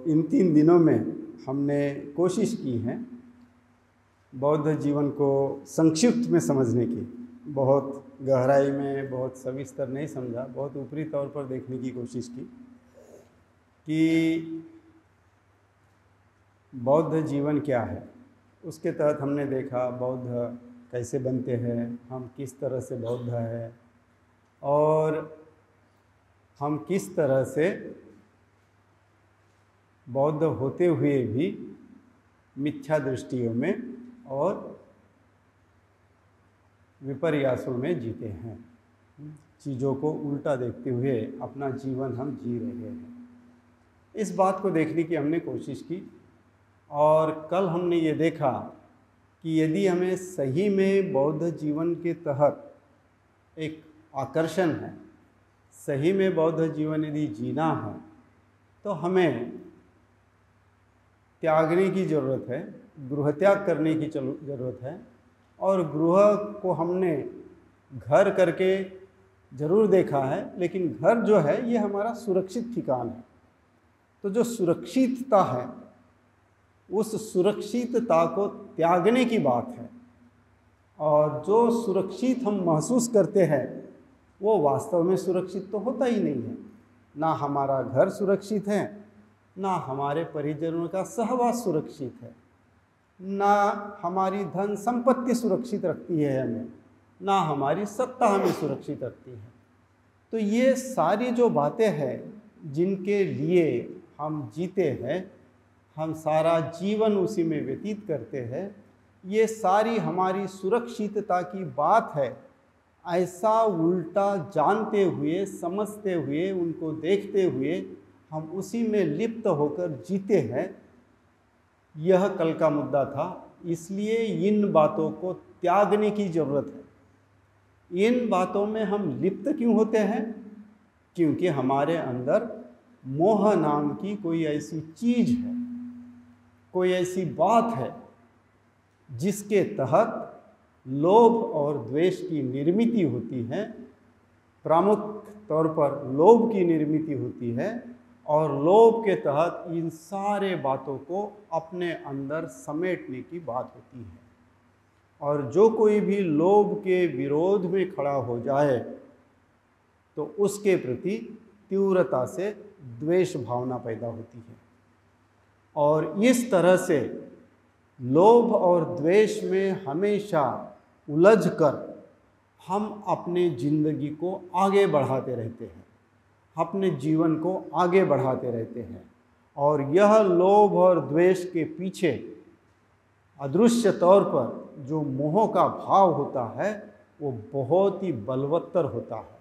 इन 3 दिनों में हमने कोशिश की है बौद्ध जीवन को संक्षिप्त में समझने की। बहुत गहराई में, बहुत सविस्तर नहीं समझा, बहुत ऊपरी तौर पर देखने की कोशिश की कि बौद्ध जीवन क्या है। उसके तहत हमने देखा बौद्ध कैसे बनते हैं, हम किस तरह से बौद्ध हैं और हम किस तरह से बौद्ध होते हुए भी मिथ्या दृष्टियों में और विपर्यासों में जीते हैं। चीज़ों को उल्टा देखते हुए अपना जीवन हम जी रहे हैं। इस बात को देखने की हमने कोशिश की और कल हमने ये देखा कि यदि हमें सही में बौद्ध जीवन के तहत एक आकर्षण है, सही में बौद्ध जीवन यदि जीना है तो हमें त्यागने की ज़रूरत है, गृह त्याग करने की ज़रूरत है। और गृह को हमने घर करके ज़रूर देखा है, लेकिन घर जो है ये हमारा सुरक्षित ठिकाना है। तो जो सुरक्षितता है उस सुरक्षितता को त्यागने की बात है। और जो सुरक्षित हम महसूस करते हैं वो वास्तव में सुरक्षित तो होता ही नहीं है। ना हमारा घर सुरक्षित है, ना हमारे परिजनों का सहवास सुरक्षित है, ना हमारी धन संपत्ति सुरक्षित रखती है हमें, ना हमारी सत्ता हमें सुरक्षित रखती है। तो ये सारी जो बातें हैं जिनके लिए हम जीते हैं, हम सारा जीवन उसी में व्यतीत करते हैं, ये सारी हमारी सुरक्षितता की बात है। ऐसा उल्टा जानते हुए, समझते हुए, उनको देखते हुए हम उसी में लिप्त होकर जीते हैं। यह कल का मुद्दा था। इसलिए इन बातों को त्यागने की ज़रूरत है। इन बातों में हम लिप्त क्यों होते हैं? क्योंकि हमारे अंदर मोह नाम की कोई ऐसी चीज़ है, कोई ऐसी बात है जिसके तहत लोभ और द्वेष की निर्मिति होती है। प्रमुख तौर पर लोभ की निर्मिति होती है और लोभ के तहत इन सारे बातों को अपने अंदर समेटने की बात होती है। और जो कोई भी लोभ के विरोध में खड़ा हो जाए तो उसके प्रति तीव्रता से द्वेष भावना पैदा होती है। और इस तरह से लोभ और द्वेष में हमेशा उलझकर हम अपने ज़िंदगी को आगे बढ़ाते रहते हैं, अपने जीवन को आगे बढ़ाते रहते हैं। और यह लोभ और द्वेष के पीछे अदृश्य तौर पर जो मोह का भाव होता है वो बहुत ही बलवत्तर होता है।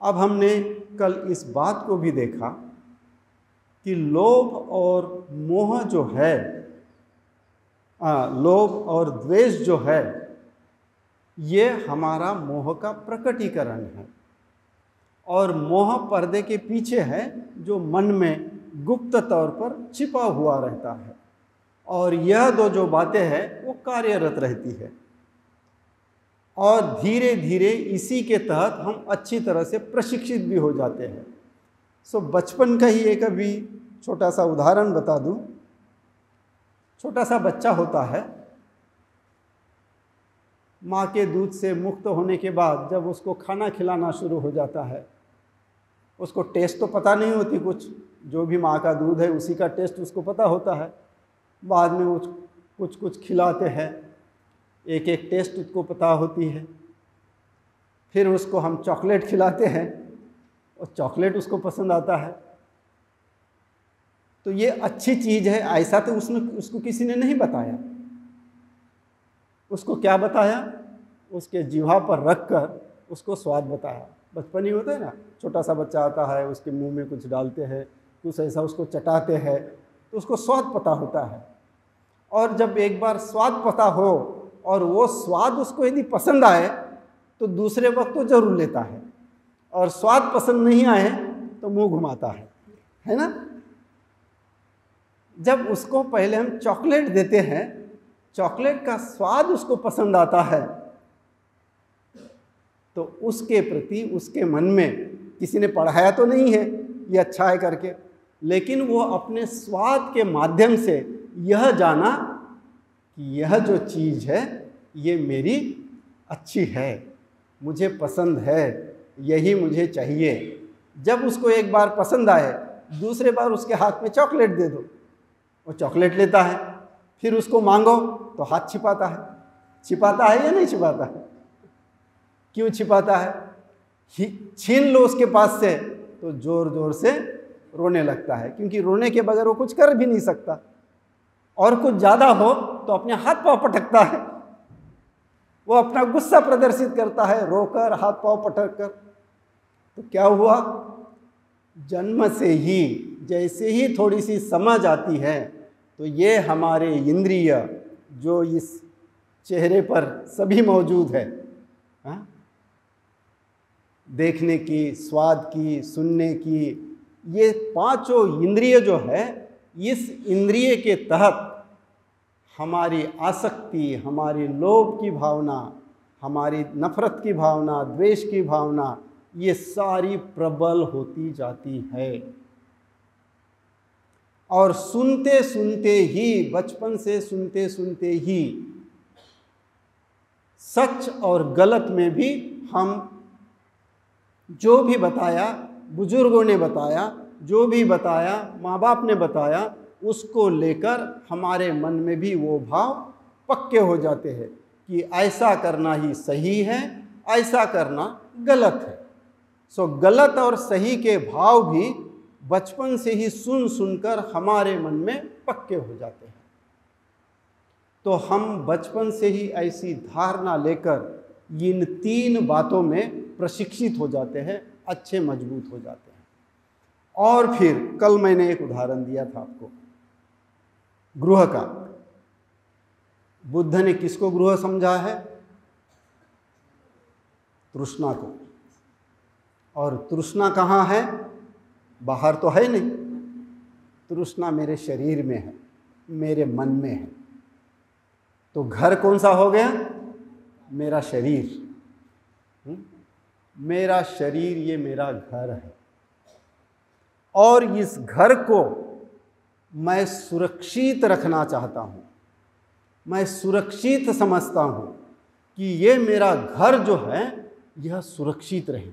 अब हमने कल इस बात को भी देखा कि लोभ और मोह जो है, लोभ और द्वेष जो है, ये हमारा मोह का प्रकटीकरण है। और मोह पर्दे के पीछे है जो मन में गुप्त तौर पर छिपा हुआ रहता है। और यह दो जो बातें हैं वो कार्यरत रहती है। और धीरे धीरे इसी के तहत हम अच्छी तरह से प्रशिक्षित भी हो जाते हैं। सो बचपन का ही एक अभी छोटा सा उदाहरण बता दूं। छोटा सा बच्चा होता है, माँ के दूध से मुक्त होने के बाद जब उसको खाना खिलाना शुरू हो जाता है, उसको टेस्ट तो पता नहीं होती कुछ, जो भी माँ का दूध है उसी का टेस्ट उसको पता होता है। बाद में वो कुछ कुछ खिलाते हैं, एक एक टेस्ट उसको पता होती है। फिर उसको हम चॉकलेट खिलाते हैं और चॉकलेट उसको पसंद आता है। तो ये अच्छी चीज़ है ऐसा तो उसको किसी ने नहीं बताया। उसको क्या बताया? उसके जीवा पर रख कर उसको स्वाद बताया। बचपन ही होता है ना, छोटा सा बच्चा आता है, उसके मुंह में कुछ डालते हैं, कुछ ऐसा उसको चटाते हैं तो उसको स्वाद पता होता है। और जब एक बार स्वाद पता हो और वो स्वाद उसको यदि पसंद आए तो दूसरे वक्त तो जरूर लेता है, और स्वाद पसंद नहीं आए तो मुंह घुमाता है ना। जब उसको पहले हम चॉकलेट देते हैं, चॉकलेट का स्वाद उसको पसंद आता है तो उसके प्रति उसके मन में, किसी ने पढ़ाया तो नहीं है ये अच्छा है करके, लेकिन वो अपने स्वाद के माध्यम से यह जाना कि यह जो चीज़ है ये मेरी अच्छी है, मुझे पसंद है, यही मुझे चाहिए। जब उसको एक बार पसंद आए, दूसरे बार उसके हाथ में चॉकलेट दे दो, वो चॉकलेट लेता है। फिर उसको मांगो तो हाथ छिपाता है। छिपाता है या नहीं छिपाता है? क्यों छिपाता है? छीन लो उसके पास से तो जोर जोर से रोने लगता है, क्योंकि रोने के बगैर वो कुछ कर भी नहीं सकता। और कुछ ज़्यादा हो तो अपने हाथ पांव पटकता है, वो अपना गुस्सा प्रदर्शित करता है रोकर, हाथ पांव पटक कर। तो क्या हुआ? जन्म से ही जैसे ही थोड़ी सी समझ आती है तो ये हमारे इंद्रिय जो इस चेहरे पर सभी मौजूद है, हाँ? देखने की, स्वाद की, सुनने की, ये पांचों इंद्रिय जो है, इस इंद्रिय के तहत हमारी आसक्ति, हमारी लोभ की भावना, हमारी नफरत की भावना, द्वेष की भावना, ये सारी प्रबल होती जाती है। और सुनते सुनते ही, बचपन से सुनते सुनते ही, सच और गलत में भी हम जो भी बताया, बुजुर्गों ने बताया, जो भी बताया, माँ बाप ने बताया, उसको लेकर हमारे मन में भी वो भाव पक्के हो जाते हैं कि ऐसा करना ही सही है, ऐसा करना गलत है। सो गलत और सही के भाव भी बचपन से ही सुन सुनकर हमारे मन में पक्के हो जाते हैं। तो हम बचपन से ही ऐसी धारणा लेकर इन तीन बातों में प्रशिक्षित हो जाते हैं, अच्छे मजबूत हो जाते हैं। और फिर कल मैंने एक उदाहरण दिया था आपको गृह का। बुद्ध ने किसको गृह समझा है? तृष्णा को। और तृष्णा कहाँ है? बाहर तो है नहीं, तृष्णा मेरे शरीर में है, मेरे मन में है। तो घर कौन सा हो गया? मेरा शरीर। मेरा शरीर ये मेरा घर है, और इस घर को मैं सुरक्षित रखना चाहता हूँ। मैं सुरक्षित समझता हूँ कि ये मेरा घर जो है यह सुरक्षित रहे,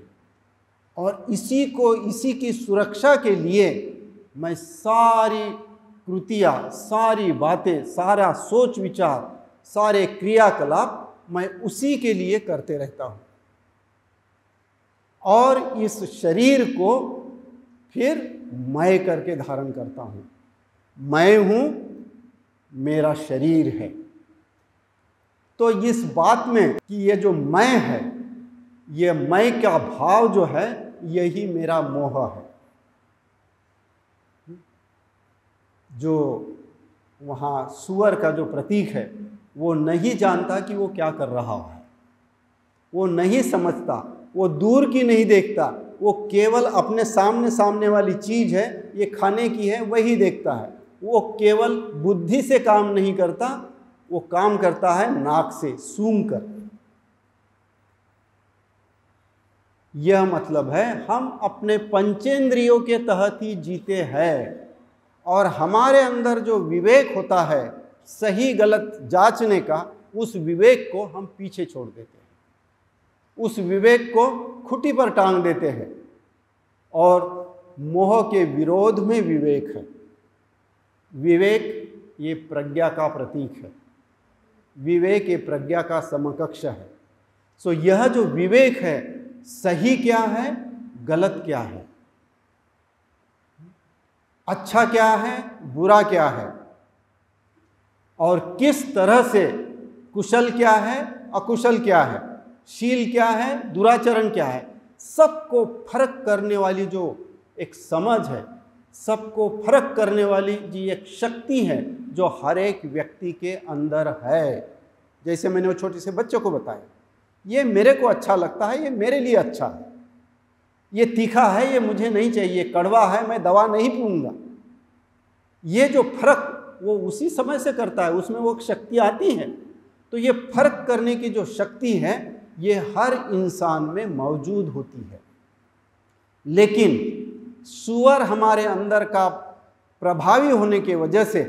और इसी की सुरक्षा के लिए मैं सारी कृतियाँ, सारी बातें, सारा सोच विचार, सारे क्रियाकलाप मैं उसी के लिए करते रहता हूँ। और इस शरीर को फिर मैं करके धारण करता हूँ। मैं हूँ, मेरा शरीर है। तो इस बात में कि ये जो मैं है, ये मैं का भाव जो है, यही मेरा मोह है। जो वहाँ सुअर का जो प्रतीक है, वो नहीं जानता कि वो क्या कर रहा है, वो नहीं समझता, वो दूर की नहीं देखता, वो केवल अपने सामने वाली चीज़ है, ये खाने की है, वही देखता है। वो केवल बुद्धि से काम नहीं करता, वो काम करता है नाक से सूंघ कर। यह मतलब है हम अपने पंचेंद्रियों के तहत ही जीते हैं, और हमारे अंदर जो विवेक होता है सही गलत जांचने का, उस विवेक को हम पीछे छोड़ देते हैं, उस विवेक को खुटी पर टांग देते हैं। और मोह के विरोध में विवेक है। विवेक ये प्रज्ञा का प्रतीक है, विवेक ये प्रज्ञा का समकक्ष है। सो यह जो विवेक है, सही क्या है, गलत क्या है, अच्छा क्या है, बुरा क्या है, और किस तरह से कुशल क्या है, अकुशल क्या है, शील क्या है, दुराचरण क्या है, सबको फर्क करने वाली जो एक समझ है, सबको फर्क करने वाली जी एक शक्ति है जो हर एक व्यक्ति के अंदर है। जैसे मैंने वो छोटे से बच्चों को बताया, ये मेरे को अच्छा लगता है, ये मेरे लिए अच्छा है, ये तीखा है, ये मुझे नहीं चाहिए, कड़वा है, मैं दवा नहीं पीऊँगा। ये जो फर्क वो उसी समय से करता है, उसमें वो शक्ति आती है। तो ये फर्क करने की जो शक्ति है, ये हर इंसान में मौजूद होती है। लेकिन सुअर हमारे अंदर का प्रभावी होने के वजह से,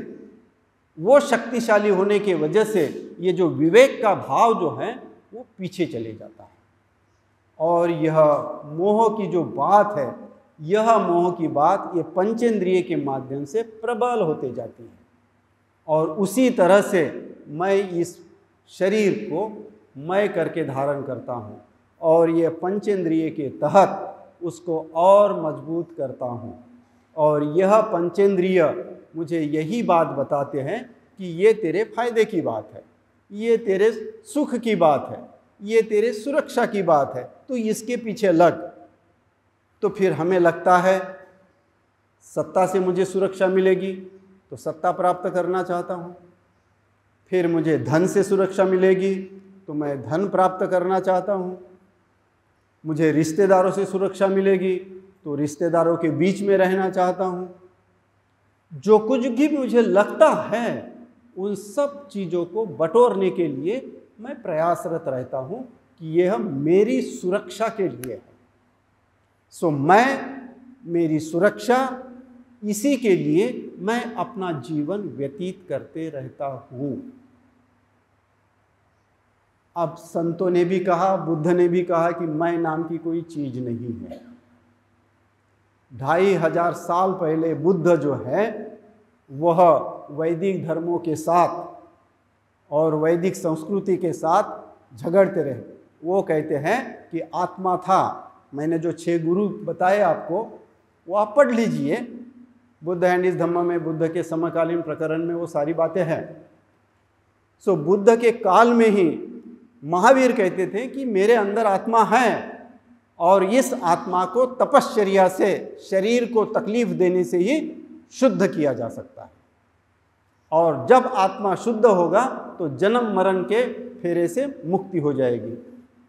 वो शक्तिशाली होने के वजह से ये जो विवेक का भाव जो है वो पीछे चले जाता है। और यह मोह की जो बात है, यह मोह की बात ये पंचेंद्रिय के माध्यम से प्रबल होते जाती है। और उसी तरह से मैं इस शरीर को मैं करके धारण करता हूँ और ये पंचेंद्रिय के तहत उसको और मजबूत करता हूँ। और यह पंचेंद्रिय मुझे यही बात बताते हैं कि ये तेरे फायदे की बात है, ये तेरे सुख की बात है, ये तेरे सुरक्षा की बात है, तो इसके पीछे लग। तो फिर हमें लगता है सत्ता से मुझे सुरक्षा मिलेगी तो सत्ता प्राप्त करना चाहता हूँ, फिर मुझे धन से सुरक्षा मिलेगी तो मैं धन प्राप्त करना चाहता हूँ, मुझे रिश्तेदारों से सुरक्षा मिलेगी तो रिश्तेदारों के बीच में रहना चाहता हूँ। जो कुछ भी मुझे लगता है उन सब चीज़ों को बटोरने के लिए मैं प्रयासरत रहता हूँ कि यह मेरी सुरक्षा के लिए है। सो मेरी सुरक्षा, इसी के लिए मैं अपना जीवन व्यतीत करते रहता हूँ। अब संतों ने भी कहा, बुद्ध ने भी कहा कि मैं नाम की कोई चीज़ नहीं है। 2500 साल पहले बुद्ध जो है वह वैदिक धर्मों के साथ और वैदिक संस्कृति के साथ झगड़ते रहे। वो कहते हैं कि आत्मा था। मैंने जो 6 गुरु बताए आपको, वो आप पढ़ लीजिए, बुद्ध एंड इस धम्म में, बुद्ध के समकालीन प्रकरण में वो सारी बातें हैं। सो बुद्ध के काल में ही महावीर कहते थे कि मेरे अंदर आत्मा है और इस आत्मा को तपश्चर्या से, शरीर को तकलीफ देने से ही शुद्ध किया जा सकता है। और जब आत्मा शुद्ध होगा तो जन्म मरण के फेरे से मुक्ति हो जाएगी।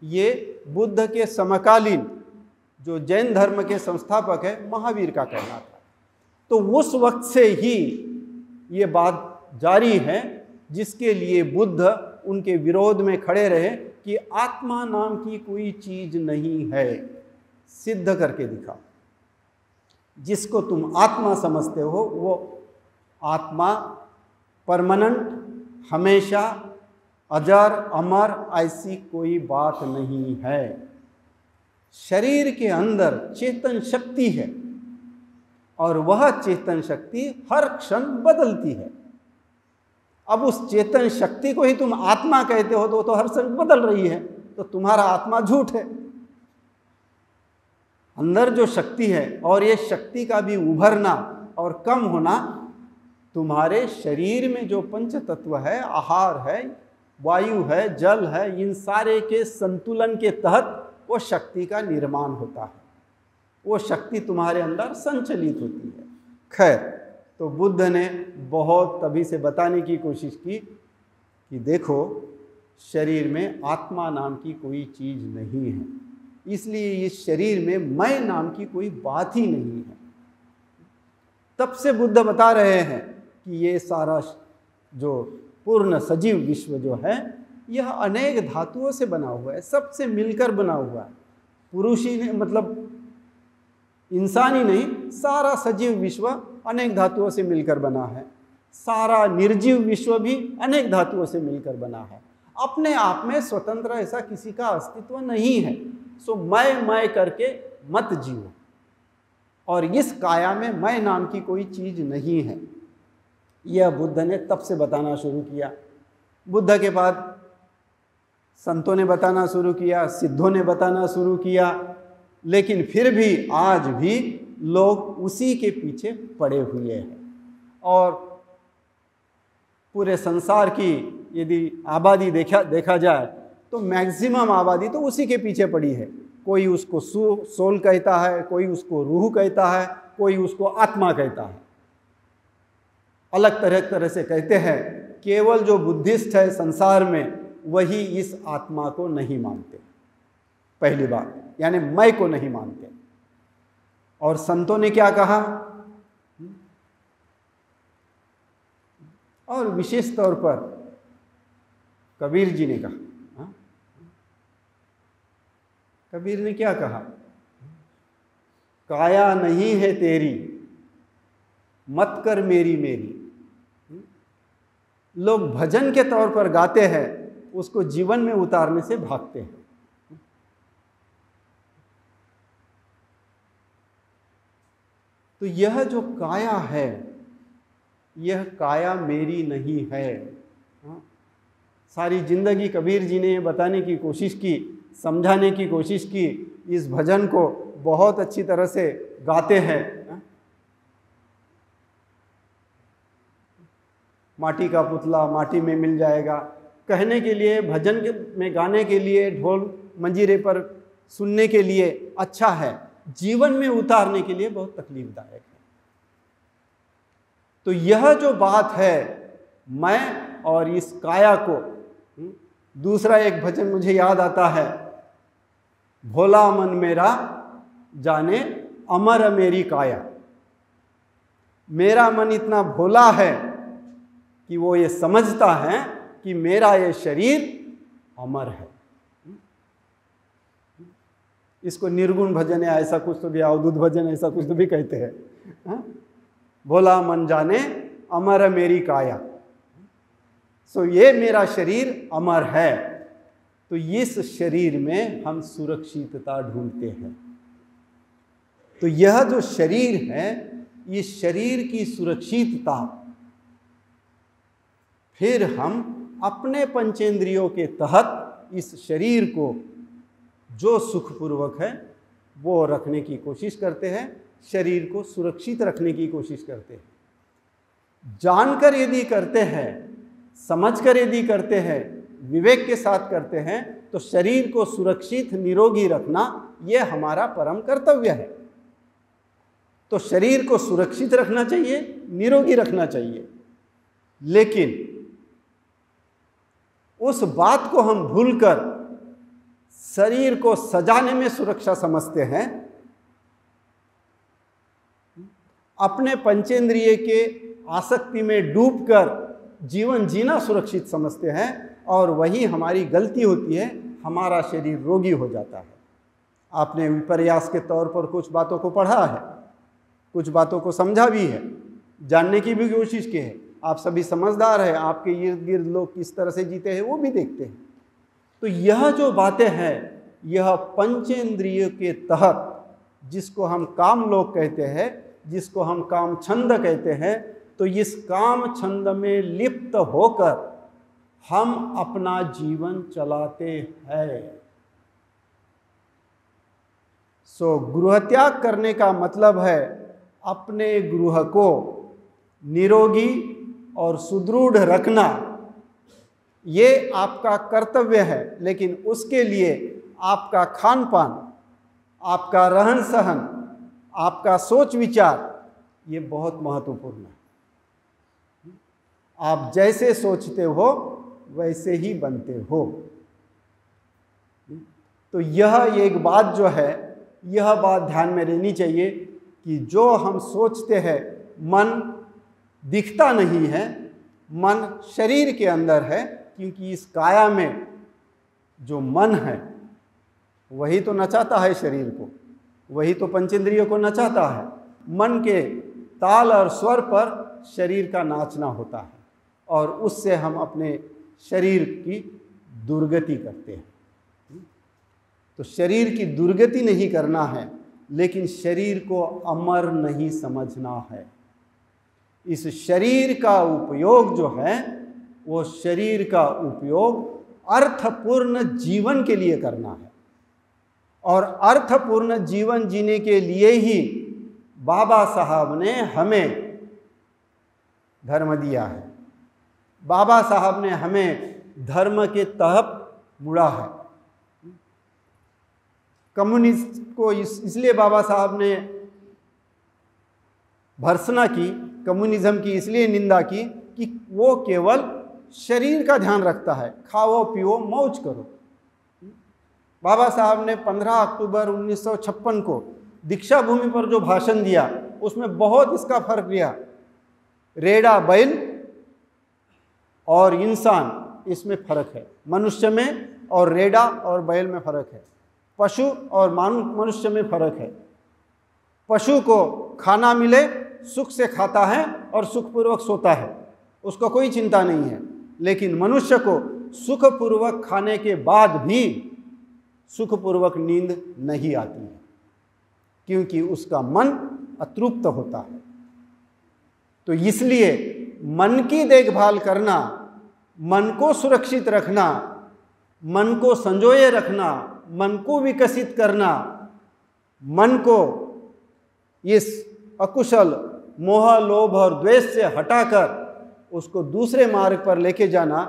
ये बुद्ध के समकालीन जो जैन धर्म के संस्थापक है महावीर का कहना था। तो उस वक्त से ही ये बात जारी है, जिसके लिए बुद्ध उनके विरोध में खड़े रहे कि आत्मा नाम की कोई चीज नहीं है, सिद्ध करके दिखा। जिसको तुम आत्मा समझते हो वो आत्मा परमानेंट, हमेशा अजर अमर ऐसी कोई बात नहीं है। शरीर के अंदर चेतन शक्ति है और वह चेतन शक्ति हर क्षण बदलती है। अब उस चेतन शक्ति को ही तुम आत्मा कहते हो तो हर क्षण बदल रही है, तो तुम्हारा आत्मा झूठ है। अंदर जो शक्ति है और ये शक्ति का भी उभरना और कम होना, तुम्हारे शरीर में जो पंच तत्व है, आहार है, वायु है, जल है, इन सारे के संतुलन के तहत वो शक्ति का निर्माण होता है, वो शक्ति तुम्हारे अंदर संचलित होती है। खैर, तो बुद्ध ने बहुत तभी से बताने की कोशिश की कि देखो शरीर में आत्मा नाम की कोई चीज़ नहीं है, इसलिए इस शरीर में मैं नाम की कोई बात ही नहीं है। तब से बुद्ध बता रहे हैं कि ये सारा जो पूर्ण सजीव विश्व जो है यह अनेक धातुओं से बना हुआ है, सबसे मिलकर बना हुआ है। पुरुष ही नहीं, मतलब इंसान ही नहीं, सारा सजीव विश्व अनेक धातुओं से मिलकर बना है। सारा निर्जीव विश्व भी अनेक धातुओं से मिलकर बना है। अपने आप में स्वतंत्र ऐसा किसी का अस्तित्व नहीं है। सो मैं करके मत जियो, और इस काया में मैं नाम की कोई चीज नहीं है। यह बुद्ध ने तब से बताना शुरू किया। बुद्ध के बाद संतों ने बताना शुरू किया, सिद्धों ने बताना शुरू किया, लेकिन फिर भी आज भी लोग उसी के पीछे पड़े हुए हैं। और पूरे संसार की यदि आबादी देखा जाए तो मैक्सिमम आबादी तो उसी के पीछे पड़ी है। कोई उसको सोल कहता है, कोई उसको रूह कहता है, कोई उसको आत्मा कहता है, अलग तरह से कहते हैं। केवल जो बुद्धिस्ट है संसार में वही इस आत्मा को नहीं मानते, पहली बात, यानी मैं को नहीं मानते। और संतों ने क्या कहा, और विशेष तौर पर कबीर जी ने कहा। कबीर ने क्या कहा, काया नहीं है तेरी, मत कर मेरी मेरी। लोग भजन के तौर पर गाते हैं, उसको जीवन में उतारने से भागते हैं। तो यह जो काया है, यह काया मेरी नहीं है। सारी जिंदगी कबीर जी ने बताने की कोशिश की, समझाने की कोशिश की। इस भजन को बहुत अच्छी तरह से गाते हैं। माटी का पुतला माटी में मिल जाएगा, कहने के लिए, भजन में गाने के लिए, ढोल मंजीरे पर सुनने के लिए अच्छा है, जीवन में उतारने के लिए बहुत तकलीफदायक है। तो यह जो बात है, मैं और इस काया को, दूसरा एक भजन मुझे याद आता है, भोला मन मेरा जाने अमर मेरी काया। मेरा मन इतना भोला है कि वो ये समझता है कि मेरा ये शरीर अमर है। इसको निर्गुण भजन या ऐसा कुछ तो भी, अवधूत भजन ऐसा कुछ तो भी कहते हैं। भोला मन जाने अमर मेरी काया। सो ये मेरा शरीर अमर है। तो इस शरीर में हम सुरक्षितता ढूंढते हैं। तो यह जो शरीर है, इस शरीर की सुरक्षितता फिर हम अपने पंचेंद्रियों के तहत इस शरीर को जो सुखपूर्वक है वो रखने की कोशिश करते हैं, शरीर को सुरक्षित रखने की कोशिश करते हैं। जानकर यदि करते हैं, समझकर यदि करते हैं, विवेक के साथ करते हैं, तो शरीर को सुरक्षित निरोगी रखना यह हमारा परम कर्तव्य है। तो शरीर को सुरक्षित रखना चाहिए, निरोगी रखना चाहिए। लेकिन उस बात को हम भूलकर शरीर को सजाने में सुरक्षा समझते हैं, अपने पंचेंद्रिय के आसक्ति में डूबकर जीवन जीना सुरक्षित समझते हैं, और वही हमारी गलती होती है, हमारा शरीर रोगी हो जाता है। आपने विपर्यास के तौर पर कुछ बातों को पढ़ा है, कुछ बातों को समझा भी है, जानने की भी कोशिश की है। आप सभी समझदार हैं, आपके इर्द गिर्द लोग किस तरह से जीते हैं वो भी देखते हैं। तो यह जो बातें हैं, यह पंचेंद्रिय के तहत, जिसको हम काम लोग कहते हैं, जिसको हम काम छंद कहते हैं, तो इस काम छंद में लिप्त होकर हम अपना जीवन चलाते हैं। सो गृह त्याग करने का मतलब है अपने गृह को निरोगी और सुदृढ़ रखना। ये आपका कर्तव्य है, लेकिन उसके लिए आपका खान पान, आपका रहन सहन, आपका सोच विचार, ये बहुत महत्वपूर्ण है। आप जैसे सोचते हो वैसे ही बनते हो। तो यह एक बात जो है, यह बात ध्यान में रहनी चाहिए कि जो हम सोचते हैं, मन दिखता नहीं है, मन शरीर के अंदर है, क्योंकि इस काया में जो मन है वही तो नचाता है शरीर को, वही तो पंचेंद्रियों को नचाता है। मन के ताल और स्वर पर शरीर का नाचना होता है, और उससे हम अपने शरीर की दुर्गति करते हैं। तो शरीर की दुर्गति नहीं करना है, लेकिन शरीर को अमर नहीं समझना है। इस शरीर का उपयोग जो है, वो शरीर का उपयोग अर्थपूर्ण जीवन के लिए करना है। और अर्थपूर्ण जीवन जीने के लिए ही बाबा साहब ने हमें धर्म दिया है। बाबा साहब ने हमें धर्म के तहत मुड़ा है। कम्युनिस्ट को इसलिए बाबा साहब ने भर्त्सना की, कम्युनिज्म की इसलिए निंदा की कि वो केवल शरीर का ध्यान रखता है, खाओ पियो मौज करो। बाबा साहब ने 15 अक्टूबर 1956 को दीक्षा भूमि पर जो भाषण दिया, उसमें बहुत इसका फर्क दिया। रेड़ा बैल और इंसान, इसमें फर्क है। मनुष्य में और रेड़ा और बैल में फर्क है, पशु और मनुष्य में फर्क है। पशु को खाना मिले सुख से खाता है और सुखपूर्वक सोता है, उसको कोई चिंता नहीं है। लेकिन मनुष्य को सुखपूर्वक खाने के बाद भी सुखपूर्वक नींद नहीं आती है, क्योंकि उसका मन अतृप्त होता है। तो इसलिए मन की देखभाल करना, मन को सुरक्षित रखना, मन को संजोए रखना, मन को विकसित करना, मन को इस अकुशल मोह, लोभ और द्वेष से हटाकर उसको दूसरे मार्ग पर लेके जाना,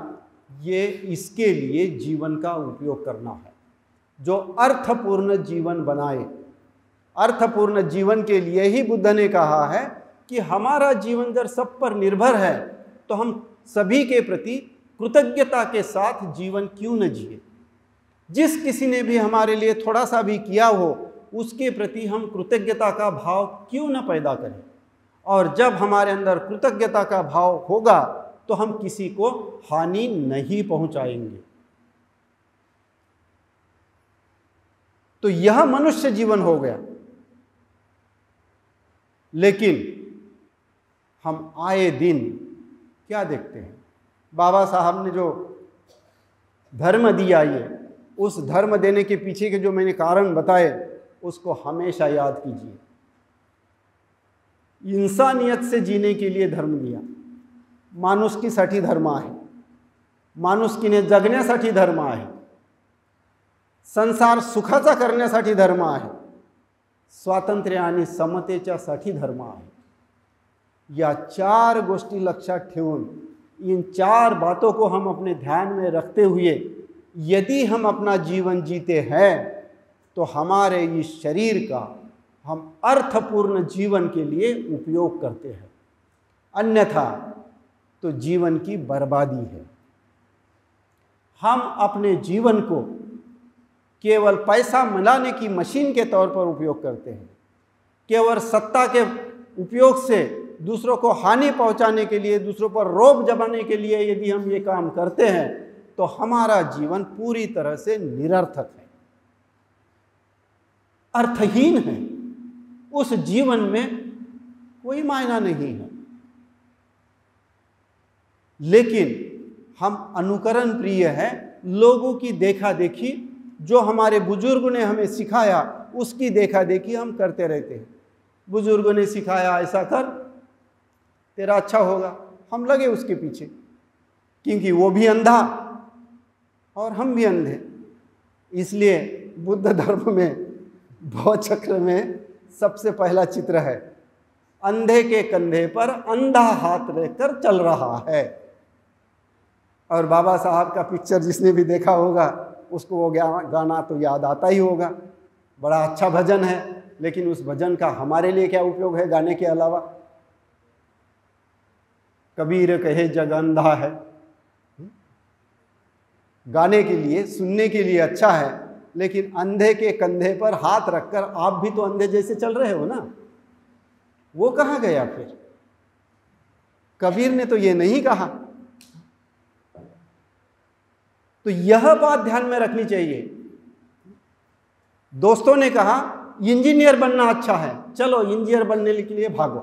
ये इसके लिए जीवन का उपयोग करना है, जो अर्थपूर्ण जीवन बनाए। अर्थपूर्ण जीवन के लिए ही बुद्ध ने कहा है कि हमारा जीवन जब सब पर निर्भर है तो हम सभी के प्रति कृतज्ञता के साथ जीवन क्यों न जिए। जिस किसी ने भी हमारे लिए थोड़ा सा भी किया हो, उसके प्रति हम कृतज्ञता का भाव क्यों न पैदा करें। और जब हमारे अंदर कृतज्ञता का भाव होगा तो हम किसी को हानि नहीं पहुंचाएंगे। तो यह मनुष्य जीवन हो गया। लेकिन हम आए दिन क्या देखते हैं, बाबा साहब ने जो धर्म दिया, ये उस धर्म देने के पीछे के जो मैंने कारण बताए उसको हमेशा याद कीजिए। इंसानियत से जीने के लिए धर्म दिया, माणुसकीसाठी धर्म आहे, माणुसकीने जगण्यासाठी धर्म आहे, संसार सुखाचा करण्यासाठी धर्म आहे, स्वातंत्र्य आणि समतेच्यासाठी धर्म आहे। या चार गोष्टी लक्षात ठेवून, इन चार बातों को हम अपने ध्यान में रखते हुए यदि हम अपना जीवन जीते हैं तो हमारे इस शरीर का हम अर्थपूर्ण जीवन के लिए उपयोग करते हैं, अन्यथा तो जीवन की बर्बादी है। हम अपने जीवन को केवल पैसा मिलाने की मशीन के तौर पर उपयोग करते हैं, केवल सत्ता के उपयोग से दूसरों को हानि पहुंचाने के लिए, दूसरों पर रोब जमाने के लिए यदि हम ये काम करते हैं तो हमारा जीवन पूरी तरह से निरर्थक है, अर्थहीन है। उस जीवन में कोई मायना नहीं है। लेकिन हम अनुकरण प्रिय है, लोगों की देखा देखी, जो हमारे बुजुर्गों ने हमें सिखाया उसकी देखा देखी हम करते रहते हैं। बुजुर्गों ने सिखाया ऐसा कर, तेरा अच्छा होगा, हम लगे उसके पीछे, क्योंकि वो भी अंधा और हम भी अंधे। इसलिए बुद्ध धर्म में भव चक्र में सबसे पहला चित्र है, अंधे के कंधे पर अंधा हाथ लेकर चल रहा है। और बाबा साहब का पिक्चर जिसने भी देखा होगा उसको वो गाना तो याद आता ही होगा। बड़ा अच्छा भजन है, लेकिन उस भजन का हमारे लिए क्या उपयोग है गाने के अलावा। कबीर कहे जग अंधा है, गाने के लिए, सुनने के लिए अच्छा है, लेकिन अंधे के कंधे पर हाथ रखकर आप भी तो अंधे जैसे चल रहे हो ना, वो कहाँ गया फिर? कबीर ने तो ये नहीं कहा। तो यह बात ध्यान में रखनी चाहिए। दोस्तों ने कहा इंजीनियर बनना अच्छा है, चलो इंजीनियर बनने के लिए भागो।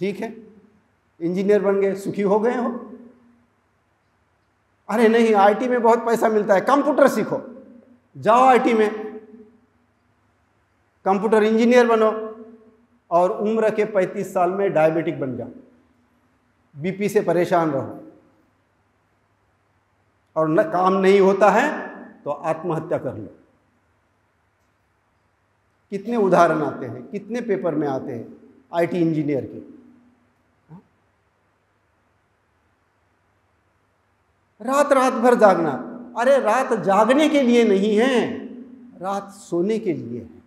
ठीक है, इंजीनियर बन गए, सुखी हो गए हो। अरे नहीं, आईटी में बहुत पैसा मिलता है, कंप्यूटर सीखो, जाओ आईटी में, कंप्यूटर इंजीनियर बनो और उम्र के 35 साल में डायबिटिक बन जाओ, बीपी से परेशान रहो, और न काम नहीं होता है तो आत्महत्या कर लो। कितने उदाहरण आते हैं, कितने पेपर में आते हैं आईटी इंजीनियर के। रात रात भर जागना, अरे रात जागने के लिए नहीं है, रात सोने के लिए है।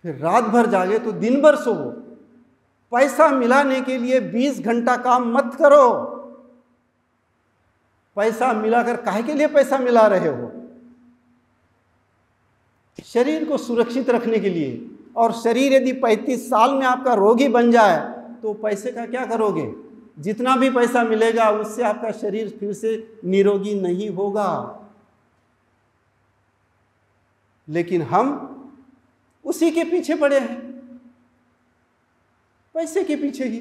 फिर रात भर जागे तो दिन भर सोओ। पैसा मिलाने के लिए 20 घंटा काम मत करो। पैसा मिलाकर काहे के लिए पैसा मिला रहे हो? शरीर को सुरक्षित रखने के लिए। और शरीर यदि 35 साल में आपका रोगी बन जाए तो पैसे का क्या करोगे? जितना भी पैसा मिलेगा उससे आपका शरीर फिर से निरोगी नहीं होगा। लेकिन हम उसी के पीछे पड़े हैं, पैसे के पीछे ही।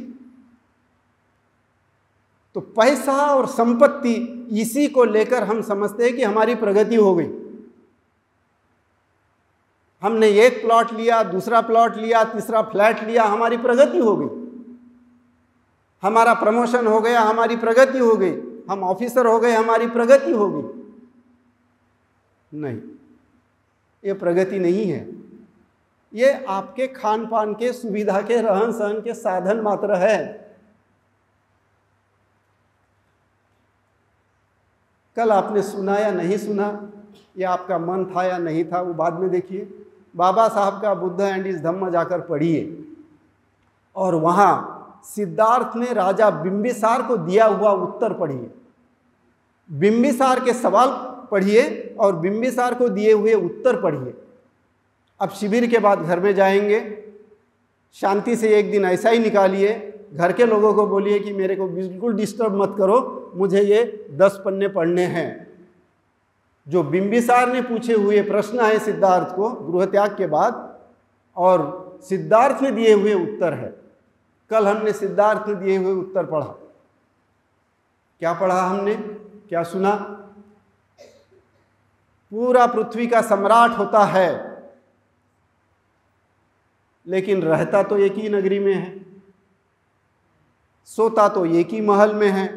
तो पैसा और संपत्ति, इसी को लेकर हम समझते हैं कि हमारी प्रगति हो गई। हमने एक प्लॉट लिया, दूसरा प्लॉट लिया, तीसरा फ्लैट लिया, हमारी प्रगति हो गई। हमारा प्रमोशन हो गया, हमारी प्रगति हो गई। हम ऑफिसर हो गए, हमारी प्रगति हो गई। नहीं, ये प्रगति नहीं है। ये आपके खान पान के, सुविधा के, रहन सहन के साधन मात्र है। कल आपने सुना या नहीं सुना, या आपका मन था या नहीं था, वो बाद में देखिए। बाबा साहब का बुद्ध एंड इस धम्म जाकर पढ़िए, और वहाँ सिद्धार्थ ने राजा बिंबिसार को दिया हुआ उत्तर पढ़िए। बिंबिसार के सवाल पढ़िए और बिंबिसार को दिए हुए उत्तर पढ़िए। अब शिविर के बाद घर में जाएंगे, शांति से एक दिन ऐसा ही निकालिए, घर के लोगों को बोलिए कि मेरे को बिल्कुल डिस्टर्ब मत करो, मुझे ये 10 पन्ने पढ़ने हैं। जो बिंबिसार ने पूछे हुए प्रश्न है सिद्धार्थ को गृह त्याग के बाद, और सिद्धार्थ ने दिए हुए उत्तर है। कल हमने सिद्धार्थ ने दिए हुए उत्तर पढ़ा। क्या पढ़ा हमने, क्या सुना? पूरा पृथ्वी का सम्राट होता है, लेकिन रहता तो एक ही नगरी में है, सोता तो एक ही महल में है,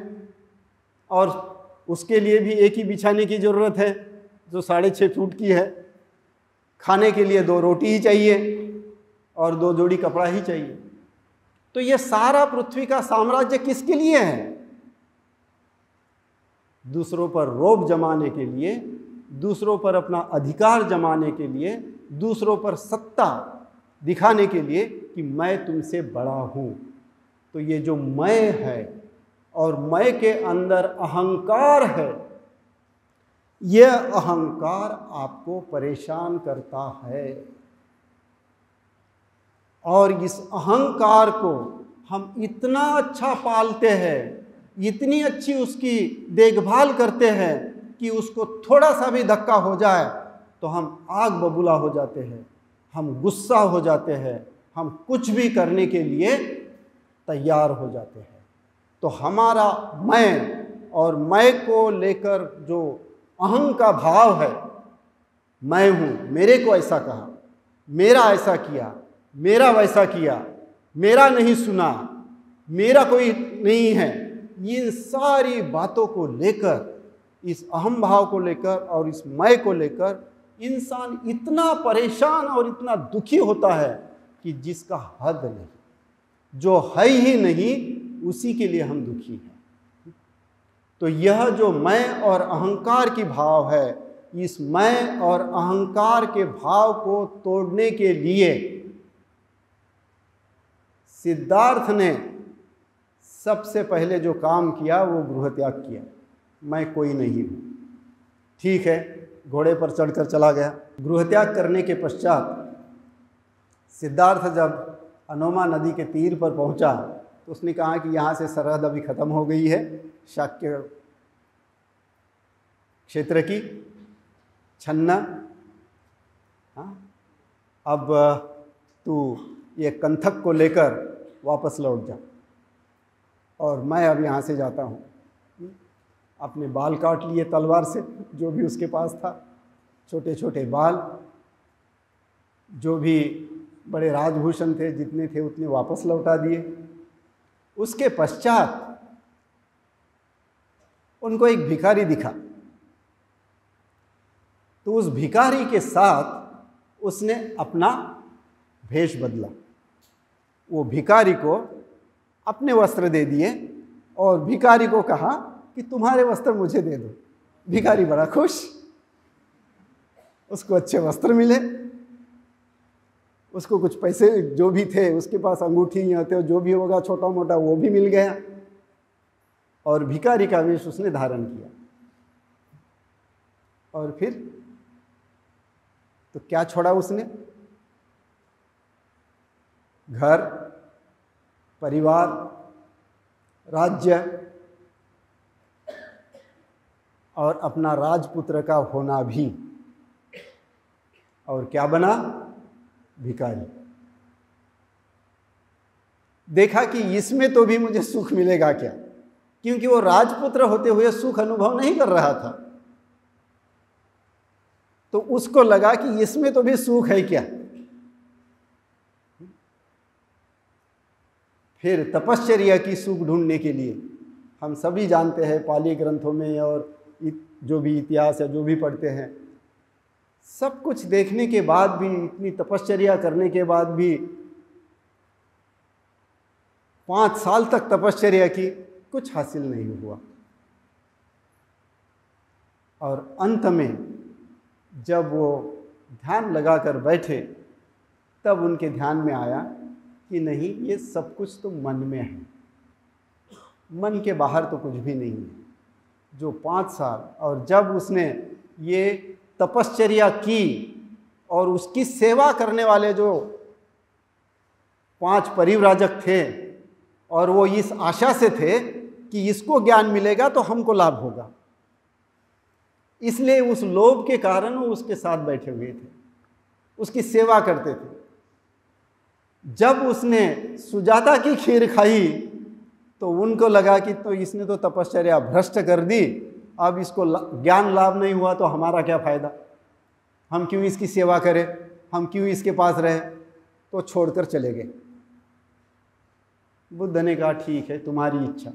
और उसके लिए भी एक ही बिछाने की ज़रूरत है जो 6.5 फुट की है। खाने के लिए 2 रोटी ही चाहिए और 2 जोड़ी कपड़ा ही चाहिए। तो ये सारा पृथ्वी का साम्राज्य किसके लिए है? दूसरों पर रौब जमाने के लिए, दूसरों पर अपना अधिकार जमाने के लिए, दूसरों पर सत्ता दिखाने के लिए कि मैं तुमसे बड़ा हूं। तो ये जो मैं है और मैं के अंदर अहंकार है, यह अहंकार आपको परेशान करता है। और इस अहंकार को हम इतना अच्छा पालते हैं, इतनी अच्छी उसकी देखभाल करते हैं कि उसको थोड़ा सा भी धक्का हो जाए तो हम आग बबूला हो जाते हैं, हम गुस्सा हो जाते हैं, हम कुछ भी करने के लिए तैयार हो जाते हैं। तो हमारा मैं और मैं को लेकर जो अहं का भाव है, मैं हूँ, मेरे को ऐसा कहा, मेरा ऐसा किया, मेरा वैसा किया, मेरा नहीं सुना, मेरा कोई नहीं है, ये सारी बातों को लेकर, इस अहम भाव को लेकर और इस मैं को लेकर इंसान इतना परेशान और इतना दुखी होता है कि जिसका हद नहीं। जो है ही नहीं उसी के लिए हम दुखी हैं। तो यह जो मैं और अहंकार की भाव है, इस मैं और अहंकार के भाव को तोड़ने के लिए सिद्धार्थ ने सबसे पहले जो काम किया वो गृह त्याग किया। मैं कोई नहीं हूँ, ठीक है, घोड़े पर चढ़कर चला गया। गृह त्याग करने के पश्चात सिद्धार्थ जब अनोमा नदी के तीर पर पहुंचा तो उसने कहा कि यहाँ से सरहद अभी ख़त्म हो गई है शाक्य क्षेत्र की, छन्ना, हाँ, अब तू ये कंथक को लेकर वापस लौट जा और मैं अब यहाँ से जाता हूँ। अपने बाल काट लिए तलवार से, जो भी उसके पास था, छोटे छोटे बाल, जो भी बड़े राजभूषण थे, जितने थे उतने वापस लौटा दिए। उसके पश्चात उनको एक भिखारी दिखा, तो उस भिखारी के साथ उसने अपना भेष बदला। वो भिखारी को अपने वस्त्र दे दिए और भिखारी को कहा कि तुम्हारे वस्त्र मुझे दे दो। भिखारी बड़ा खुश, उसको अच्छे वस्त्र मिले, उसको कुछ पैसे जो भी थे, उसके पास अंगूठी होते जो भी होगा छोटा मोटा वो भी मिल गया, और भिखारी का वेश उसने धारण किया। और फिर तो क्या छोड़ा उसने? घर, परिवार, राज्य और अपना राजपुत्र का होना भी। और क्या बना? भिखारी। देखा कि इसमें तो भी मुझे सुख मिलेगा क्या, क्योंकि वो राजपुत्र होते हुए सुख अनुभव नहीं कर रहा था। तो उसको लगा कि इसमें तो भी सुख है क्या। फिर तपश्चर्या की सुख ढूंढने के लिए, हम सभी जानते हैं पाली ग्रंथों में और जो भी इतिहास है जो भी पढ़ते हैं, सब कुछ देखने के बाद भी, इतनी तपश्चर्या करने के बाद भी 5 साल तक तपश्चर्या की, कुछ हासिल नहीं हुआ। और अंत में जब वो ध्यान लगाकर बैठे, तब उनके ध्यान में आया कि नहीं, ये सब कुछ तो मन में है, मन के बाहर तो कुछ भी नहीं है। जो 5 साल, और जब उसने ये तपश्चर्या की और उसकी सेवा करने वाले जो 5 परिव्राजक थे, और वो इस आशा से थे कि इसको ज्ञान मिलेगा तो हमको लाभ होगा, इसलिए उस लोभ के कारण वो उसके साथ बैठे हुए थे, उसकी सेवा करते थे। जब उसने सुजाता की खीर खाई तो उनको लगा कि तो इसने तो तपश्चर्या भ्रष्ट कर दी, अब इसको ज्ञान लाभ नहीं हुआ तो हमारा क्या फ़ायदा, हम क्यों इसकी सेवा करें, हम क्यों इसके पास रहे, तो छोड़कर चले गए। बुद्ध ने कहा ठीक है, तुम्हारी इच्छा,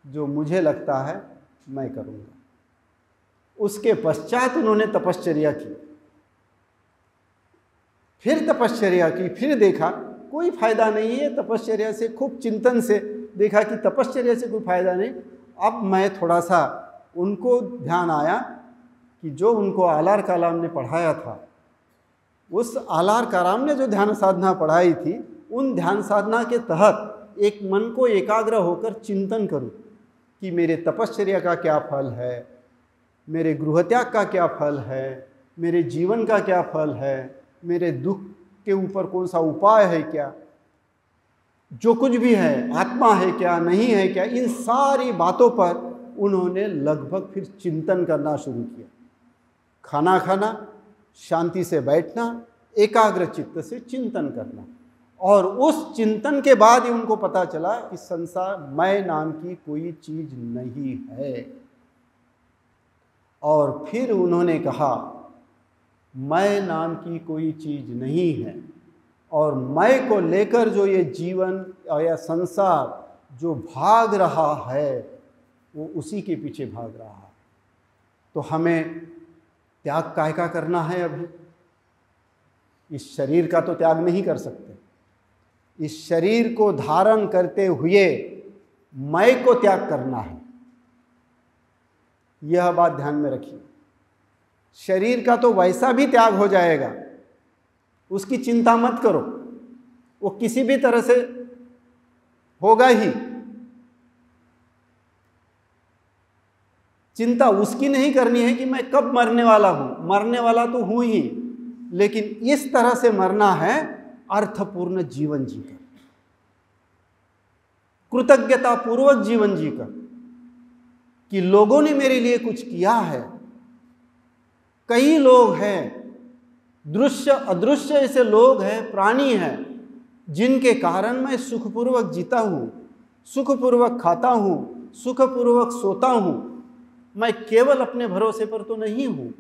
जो मुझे लगता है मैं करूँगा। उसके पश्चात उन्होंने तपश्चर्या की, फिर तपश्चर्या की, फिर देखा कोई फायदा नहीं है तपश्चर्या से, खूब चिंतन से देखा कि तपश्चर्या से कोई फायदा नहीं। अब मैं थोड़ा सा, उनको ध्यान आया कि जो उनको आलार कालाम ने पढ़ाया था, उस आलार कालाम ने जो ध्यान साधना पढ़ाई थी, उन ध्यान साधना के तहत एक मन को एकाग्र होकर चिंतन करूं कि मेरे तपश्चर्या का क्या फल है, मेरे गृहत्याग का क्या फल है, मेरे जीवन का क्या फल है, मेरे दुख के ऊपर कौन सा उपाय है क्या, जो कुछ भी है, आत्मा है क्या, नहीं है क्या, इन सारी बातों पर उन्होंने लगभग फिर चिंतन करना शुरू किया। खाना खाना, शांति से बैठना, एकाग्र चित्त से चिंतन करना, और उस चिंतन के बाद ही उनको पता चला कि संसार मैं नाम की कोई चीज नहीं है। और फिर उन्होंने कहा मैं नाम की कोई चीज नहीं है, और मैं को लेकर जो ये जीवन या संसार जो भाग रहा है, वो उसी के पीछे भाग रहा है। तो हमें त्याग काय का करना है? अभी इस शरीर का तो त्याग नहीं कर सकते, इस शरीर को धारण करते हुए मैं को त्याग करना है। यह बात ध्यान में रखिए। शरीर का तो वैसा भी त्याग हो जाएगा, उसकी चिंता मत करो, वो किसी भी तरह से होगा ही। चिंता उसकी नहीं करनी है कि मैं कब मरने वाला हूं, मरने वाला तो हूं ही, लेकिन इस तरह से मरना है अर्थपूर्ण जीवन जीकर, कृतज्ञता पूर्वक जीवन जीकर, कि लोगों ने मेरे लिए कुछ किया है। कई लोग हैं, दृश्य अदृश्य ऐसे लोग हैं, प्राणी हैं, जिनके कारण मैं सुखपूर्वक जीता हूं, सुखपूर्वक खाता हूं, सुखपूर्वक सोता हूं। मैं केवल अपने भरोसे पर तो नहीं हूं।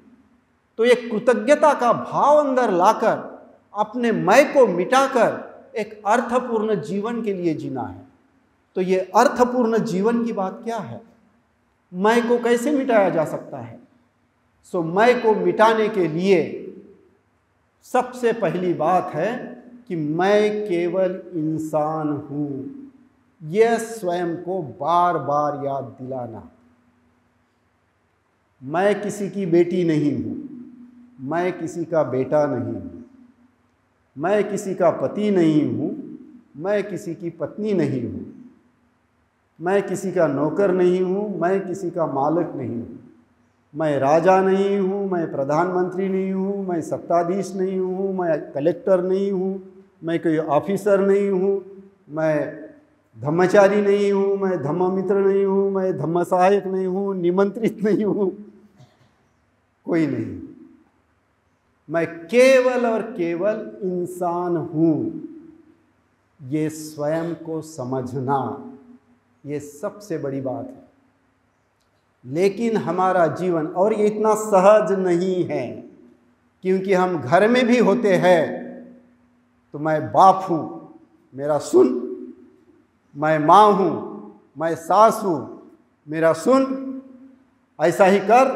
तो एक कृतज्ञता का भाव अंदर लाकर, अपने मैं को मिटाकर एक अर्थपूर्ण जीवन के लिए जीना है। तो ये अर्थपूर्ण जीवन की बात क्या है? मैं को कैसे मिटाया जा सकता है? सो मैं को मिटाने के लिए सबसे पहली बात है कि मैं केवल इंसान हूं। यह स्वयं को बार बार याद दिलाना। मैं किसी की बेटी नहीं हूं, मैं किसी का बेटा नहीं हूं, मैं किसी का पति नहीं हूं, मैं किसी की पत्नी नहीं हूं, मैं किसी का नौकर नहीं हूं, मैं किसी का मालिक नहीं हूं, मैं राजा नहीं हूँ, मैं प्रधानमंत्री नहीं हूँ, मैं सत्ताधीश नहीं हूँ, मैं कलेक्टर नहीं हूँ, मैं कोई ऑफिसर नहीं हूँ, मैं धम्मचारी नहीं हूँ, मैं धम्ममित्र नहीं हूँ, मैं धम्म सहायक नहीं हूँ, निमंत्रित नहीं हूँ, कोई नहीं। मैं केवल और केवल इंसान हूँ। ये स्वयं को समझना, ये सबसे बड़ी बात है। लेकिन हमारा जीवन, और ये इतना सहज नहीं है, क्योंकि हम घर में भी होते हैं तो मैं बाप हूँ, मेरा सुन, मैं माँ हूँ, मैं सास हूँ, मेरा सुन, ऐसा ही कर।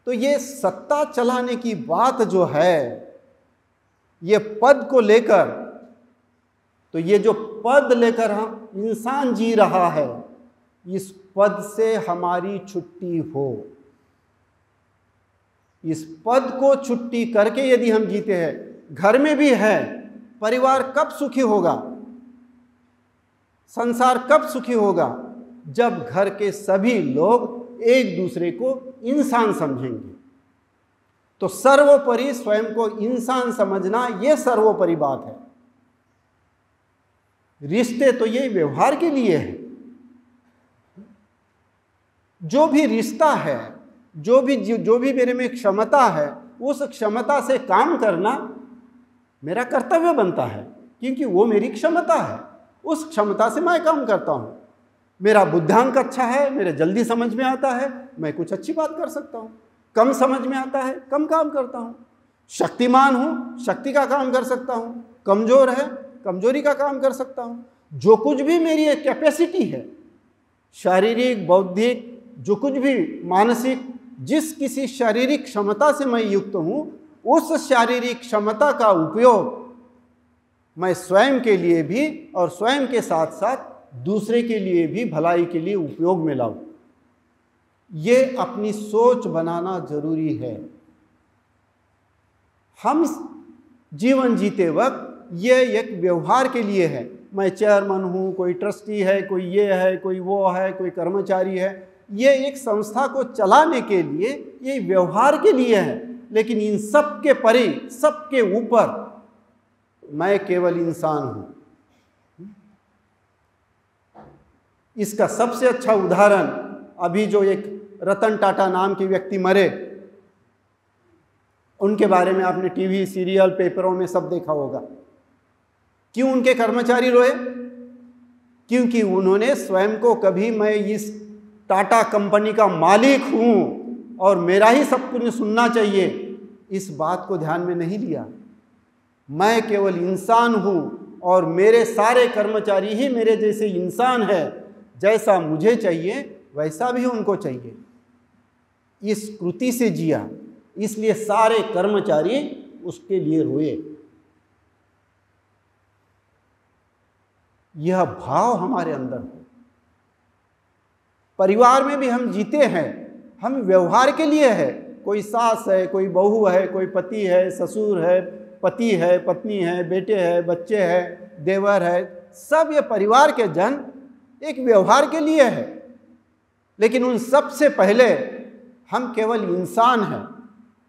तो ये सत्ता चलाने की बात जो है, ये पद को लेकर, तो ये जो पद लेकर हम इंसान जी रहा है, इस पद से हमारी छुट्टी हो। इस पद को छुट्टी करके यदि हम जीते हैं, घर में भी है, परिवार कब सुखी होगा, संसार कब सुखी होगा? जब घर के सभी लोग एक दूसरे को इंसान समझेंगे। तो सर्वोपरि स्वयं को इंसान समझना, यह सर्वोपरि बात है। रिश्ते तो ये व्यवहार के लिए है। जो भी रिश्ता है, जो भी मेरे में क्षमता है, उस क्षमता से काम करना मेरा कर्तव्य बनता है, क्योंकि वो मेरी क्षमता है। उस क्षमता से मैं काम करता हूँ। मेरा बुद्धिआंक अच्छा है, मेरे जल्दी समझ में आता है, मैं कुछ अच्छी बात कर सकता हूँ। कम समझ में आता है, कम काम करता हूँ। शक्तिमान हूँ, शक्ति का काम कर सकता हूँ। कमज़ोर है, कमजोरी का काम कर सकता हूँ। जो कुछ भी मेरी एक कैपेसिटी है, शारीरिक, बौद्धिक, जो कुछ भी मानसिक, जिस किसी शारीरिक क्षमता से मैं युक्त हूँ, उस शारीरिक क्षमता का उपयोग मैं स्वयं के लिए भी और स्वयं के साथ साथ दूसरे के लिए भी भलाई के लिए उपयोग में लाऊं। ये अपनी सोच बनाना जरूरी है। हम जीवन जीते वक्त ये एक व्यवहार के लिए है। मैं चेयरमैन हूँ, कोई ट्रस्टी है, कोई ये है, कोई वो है, कोई कर्मचारी है। ये एक संस्था को चलाने के लिए, ये व्यवहार के लिए है। लेकिन इन सब के परे, सबके ऊपर मैं केवल इंसान हूँ। इसका सबसे अच्छा उदाहरण, अभी जो एक रतन टाटा नाम के व्यक्ति मरे, उनके बारे में आपने टीवी, सीरियल, पेपरों में सब देखा होगा। क्यों उनके कर्मचारी रोए? क्योंकि उन्होंने स्वयं को कभी मैं इस टाटा कंपनी का मालिक हूं और मेरा ही सब कुछ सुनना चाहिए, इस बात को ध्यान में नहीं लिया। मैं केवल इंसान हूं और मेरे सारे कर्मचारी ही मेरे जैसे इंसान है। जैसा मुझे चाहिए वैसा भी उनको चाहिए। इस कृति से जिया, इसलिए सारे कर्मचारी उसके लिए रोए। यह भाव हमारे अंदर हो। परिवार में भी हम जीते हैं, हम व्यवहार के लिए है। कोई सास है, कोई बहू है, कोई पति है, ससुर है, पति है, पत्नी है, बेटे है, बच्चे हैं, देवर है, सब ये परिवार के जन एक व्यवहार के लिए है। लेकिन उन सब से पहले हम केवल इंसान हैं।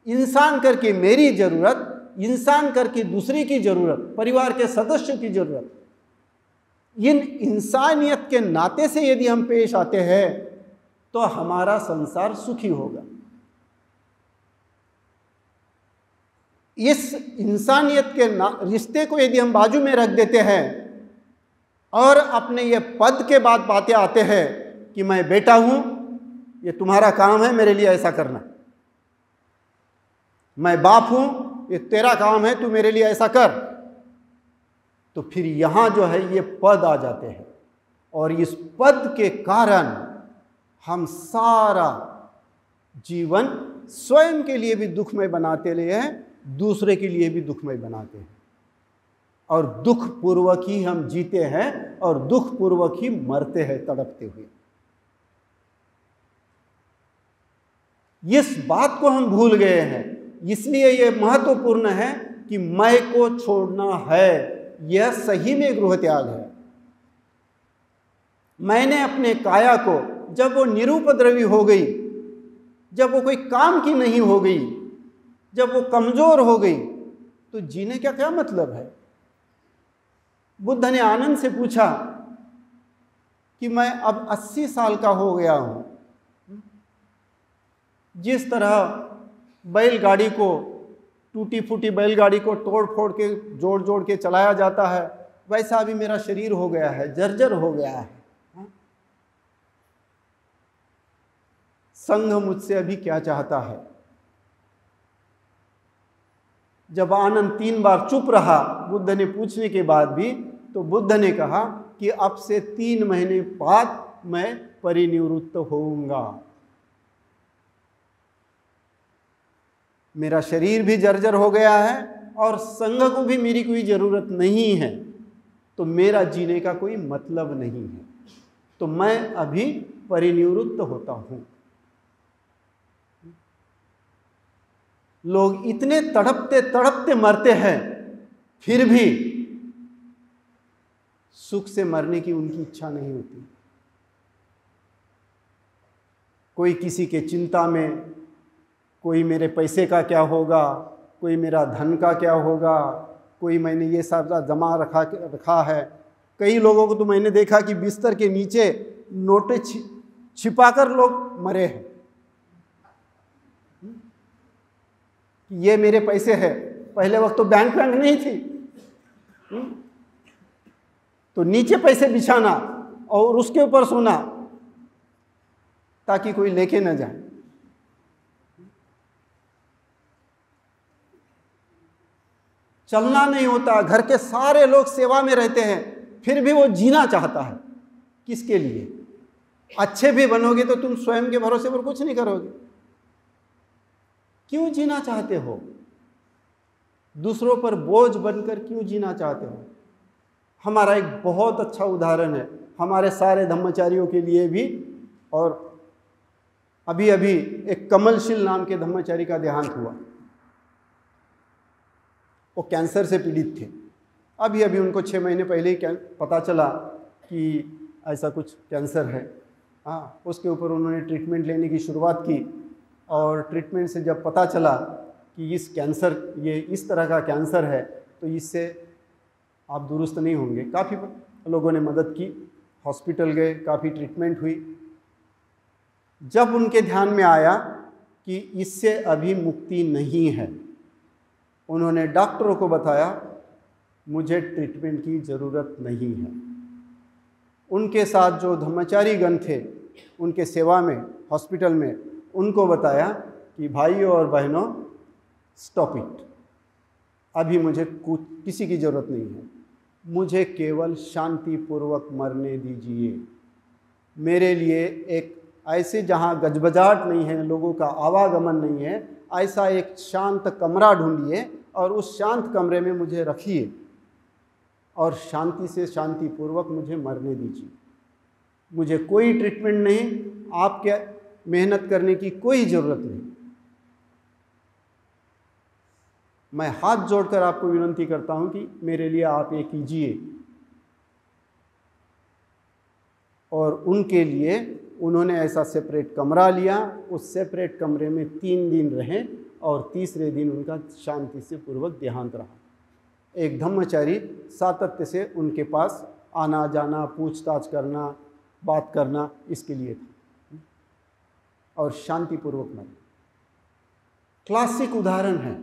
इंसान करके मेरी जरूरत, इंसान करके दूसरे की जरूरत, परिवार के सदस्य की जरूरत, इन इंसानियत के नाते से यदि हम पेश आते हैं तो हमारा संसार सुखी होगा। इस इंसानियत के रिश्ते को यदि हम बाजू में रख देते हैं और अपने ये पद के बाद बातें आते हैं कि मैं बेटा हूं, ये तुम्हारा काम है मेरे लिए ऐसा करना, मैं बाप हूं, ये तेरा काम है तू मेरे लिए ऐसा कर, तो फिर यहां जो है ये पद आ जाते हैं। और इस पद के कारण हम सारा जीवन स्वयं के लिए भी दुखमय बनाते रहे हैं, दूसरे के लिए भी दुखमय बनाते हैं, और दुख पूर्वक ही हम जीते हैं और दुख पूर्वक ही मरते हैं तड़पते हुए। इस बात को हम भूल गए हैं। इसलिए यह महत्वपूर्ण है कि मैं को छोड़ना है। यह सही में गृह त्याग है। मैंने अपने काया को, जब वो निरुपद्रवी हो गई, जब वो कोई काम की नहीं हो गई, जब वो कमजोर हो गई, तो जीने का क्या मतलब है? बुद्ध ने आनंद से पूछा कि मैं अब 80 साल का हो गया हूं। जिस तरह बैलगाड़ी को टूटी फूटी बैलगाड़ी को तोड़ फोड़ के जोड़ जोड़ के चलाया जाता है, वैसा अभी मेरा शरीर हो गया है, जर्जर हो गया है। संघ मुझसे अभी क्या चाहता है? जब आनंद 3 बार चुप रहा बुद्ध ने पूछने के बाद भी, तो बुद्ध ने कहा कि अब से 3 महीने बाद मैं परिनिवृत्त होऊंगा। मेरा शरीर भी जर्जर हो गया है और संघ को भी मेरी कोई जरूरत नहीं है, तो मेरा जीने का कोई मतलब नहीं है, तो मैं अभी परिनिवृत्त होता हूं। लोग इतने तड़पते तड़पते मरते हैं, फिर भी सुख से मरने की उनकी इच्छा नहीं होती। कोई किसी के चिंता में, कोई मेरे पैसे का क्या होगा, कोई मेरा धन का क्या होगा, कोई मैंने ये सब जमा रखा है। कई लोगों को तो मैंने देखा कि बिस्तर के नीचे नोटें छिपाकर लोग मरे हैं। ये मेरे पैसे हैं, पहले वक्त तो बैंक नहीं थी, तो नीचे पैसे बिछाना और उसके ऊपर सोना ताकि कोई लेके न जाए। चलना नहीं होता, घर के सारे लोग सेवा में रहते हैं, फिर भी वो जीना चाहता है। किसके लिए? अच्छे भी बनोगे तो तुम स्वयं के भरोसे पर कुछ नहीं करोगे। क्यों जीना चाहते हो? दूसरों पर बोझ बनकर क्यों जीना चाहते हो? हमारा एक बहुत अच्छा उदाहरण है हमारे सारे धम्मचारियों के लिए भी, और अभी अभी एक कमलशील नाम के धम्मचारी का देहांत हुआ। वो कैंसर से पीड़ित थे। अभी अभी उनको 6 महीने पहले ही पता चला कि ऐसा कुछ कैंसर है। हाँ, उसके ऊपर उन्होंने ट्रीटमेंट लेने की शुरुआत की, और ट्रीटमेंट से जब पता चला कि ये इस तरह का कैंसर है, तो इससे आप दुरुस्त नहीं होंगे। काफ़ी लोगों ने मदद की, हॉस्पिटल गए, काफ़ी ट्रीटमेंट हुई। जब उनके ध्यान में आया कि इससे अभी मुक्ति नहीं है, उन्होंने डॉक्टरों को बताया मुझे ट्रीटमेंट की ज़रूरत नहीं है। उनके साथ जो धम्मचारी गण थे उनके सेवा में हॉस्पिटल में, उनको बताया कि भाइयों और बहनों, स्टॉप इट, अभी मुझे किसी की ज़रूरत नहीं है, मुझे केवल शांतिपूर्वक मरने दीजिए। मेरे लिए एक ऐसे जहाँ गजबजाहट नहीं है, लोगों का आवागमन नहीं है, ऐसा एक शांत कमरा ढूंढिए और उस शांत कमरे में मुझे रखिए और शांति से शांतिपूर्वक मुझे मरने दीजिए। मुझे कोई ट्रीटमेंट नहीं, आपके मेहनत करने की कोई ज़रूरत नहीं। मैं हाथ जोड़कर आपको विनती करता हूं कि मेरे लिए आप ये कीजिए। और उनके लिए उन्होंने ऐसा सेपरेट कमरा लिया, उस सेपरेट कमरे में 3 दिन रहे और तीसरे दिन उनका शांति से पूर्वक देहांत रहा। एक धम्मचारी सातत्य से उनके पास आना जाना, पूछताछ करना, बात करना इसके लिए था, और शांतिपूर्वक मरे। क्लासिक उदाहरण है।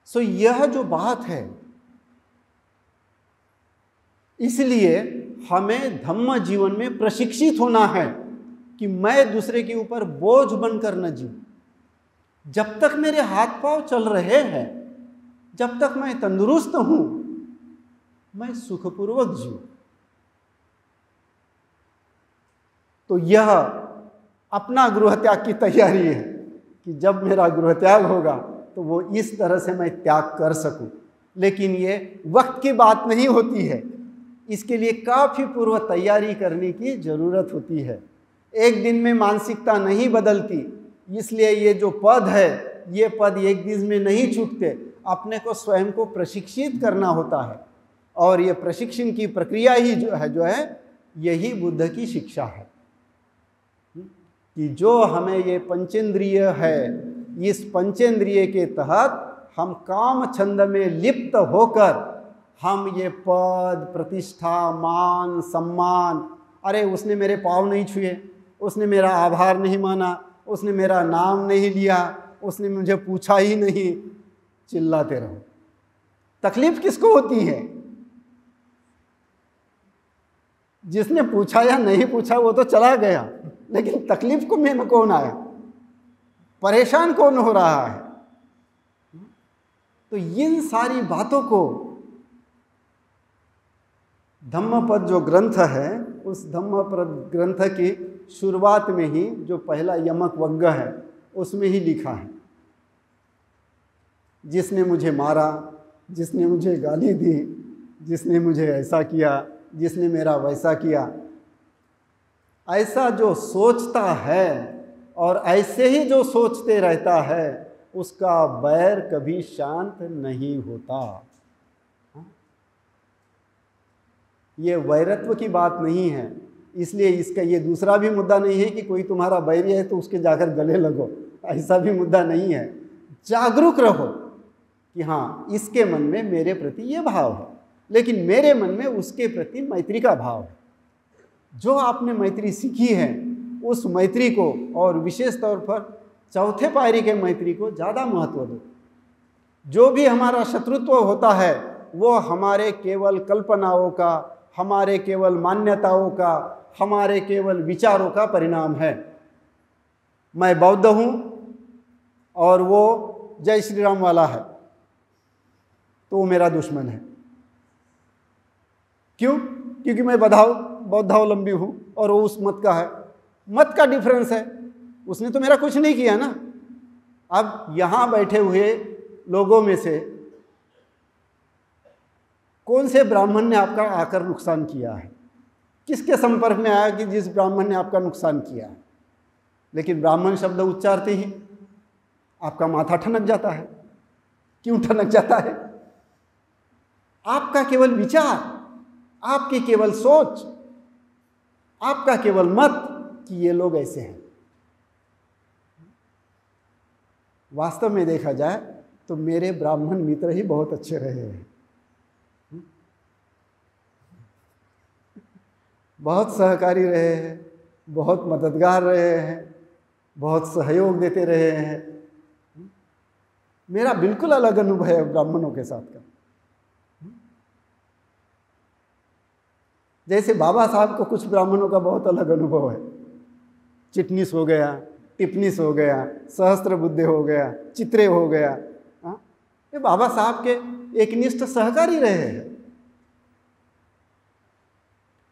सो यह जो बात है, इसलिए हमें धम्म जीवन में प्रशिक्षित होना है कि मैं दूसरे के ऊपर बोझ बनकर न जीऊं। जब तक मेरे हाथ पांव चल रहे हैं, जब तक मैं तंदुरुस्त हूं, मैं सुखपूर्वक जीऊं। तो यह अपना गृह त्याग की तैयारी है कि जब मेरा गृह त्याग होगा तो वो इस तरह से मैं त्याग कर सकूं। लेकिन ये वक्त की बात नहीं होती है, इसके लिए काफ़ी पूर्व तैयारी करने की ज़रूरत होती है। एक दिन में मानसिकता नहीं बदलती, इसलिए ये जो पद है, ये पद एक दिन में नहीं छूटते। अपने को स्वयं को प्रशिक्षित करना होता है, और ये प्रशिक्षण की प्रक्रिया ही जो है यही बुद्ध की शिक्षा है कि जो हमें ये पंचेंद्रिय है, इस पंचेंद्रिय के तहत हम काम छंद में लिप्त होकर हम ये पद, प्रतिष्ठा, मान, सम्मान, अरे उसने मेरे पाँव नहीं छुए, उसने मेरा आभार नहीं माना, उसने मेरा नाम नहीं लिया, उसने मुझे पूछा ही नहीं, चिल्लाते रहो। तकलीफ किसको होती है? जिसने पूछा या नहीं पूछा वो तो चला गया, लेकिन तकलीफ को में कौन आया, परेशान कौन हो रहा है? तो इन सारी बातों को धम्मपद जो ग्रंथ है, उस धम्मपद ग्रंथ की शुरुआत में ही जो पहला यमक वग्ग है उसमें ही लिखा है, जिसने मुझे मारा, जिसने मुझे गाली दी, जिसने मुझे ऐसा किया, जिसने मेरा वैसा किया, ऐसा जो सोचता है और ऐसे ही जो सोचते रहता है उसका बैर कभी शांत नहीं होता। ये वैरत्व की बात नहीं है, इसलिए इसका ये दूसरा भी मुद्दा नहीं है कि कोई तुम्हारा बैरी है तो उसके जाकर गले लगो, ऐसा भी मुद्दा नहीं है। जागरूक रहो कि हाँ, इसके मन में मेरे प्रति ये भाव है, लेकिन मेरे मन में उसके प्रति मैत्री का भाव है। जो आपने मैत्री सीखी है उस मैत्री को, और विशेष तौर पर चौथे पायरी के मैत्री को ज़्यादा महत्व दो। जो भी हमारा शत्रुत्व होता है वो हमारे केवल कल्पनाओं का, हमारे केवल मान्यताओं का, हमारे केवल विचारों का परिणाम है। मैं बौद्ध हूँ और वो जय श्री राम वाला है तो वो मेरा दुश्मन है। क्यों? क्योंकि मैं बौद्धावलंबी हूँ और वो उस मत का है। मत का डिफरेंस है, उसने तो मेरा कुछ नहीं किया ना। अब यहाँ बैठे हुए लोगों में से कौन से ब्राह्मण ने आपका आकर नुकसान किया है? किसके संपर्क में आया कि जिस ब्राह्मण ने आपका नुकसान किया है? लेकिन ब्राह्मण शब्द उच्चारते ही आपका माथा ठनक जाता है। क्यों ठनक जाता है? आपका केवल विचार, आपकी केवल सोच, आपका केवल मत कि ये लोग ऐसे हैं। वास्तव में देखा जाए तो मेरे ब्राह्मण मित्र ही बहुत अच्छे रहे हैं। बहुत सहकारी रहे हैं, बहुत मददगार रहे हैं, बहुत सहयोग देते रहे हैं। मेरा बिल्कुल अलग अनुभव है ब्राह्मणों के साथ का। जैसे बाबा साहब को कुछ ब्राह्मणों का बहुत अलग अनुभव है। चिटनीस हो गया, टिपनीस हो गया, सहस्त्र बुद्धे हो गया, चित्रे हो गया। ये बाबा साहब के एकनिष्ठ सहकारी रहे हैं।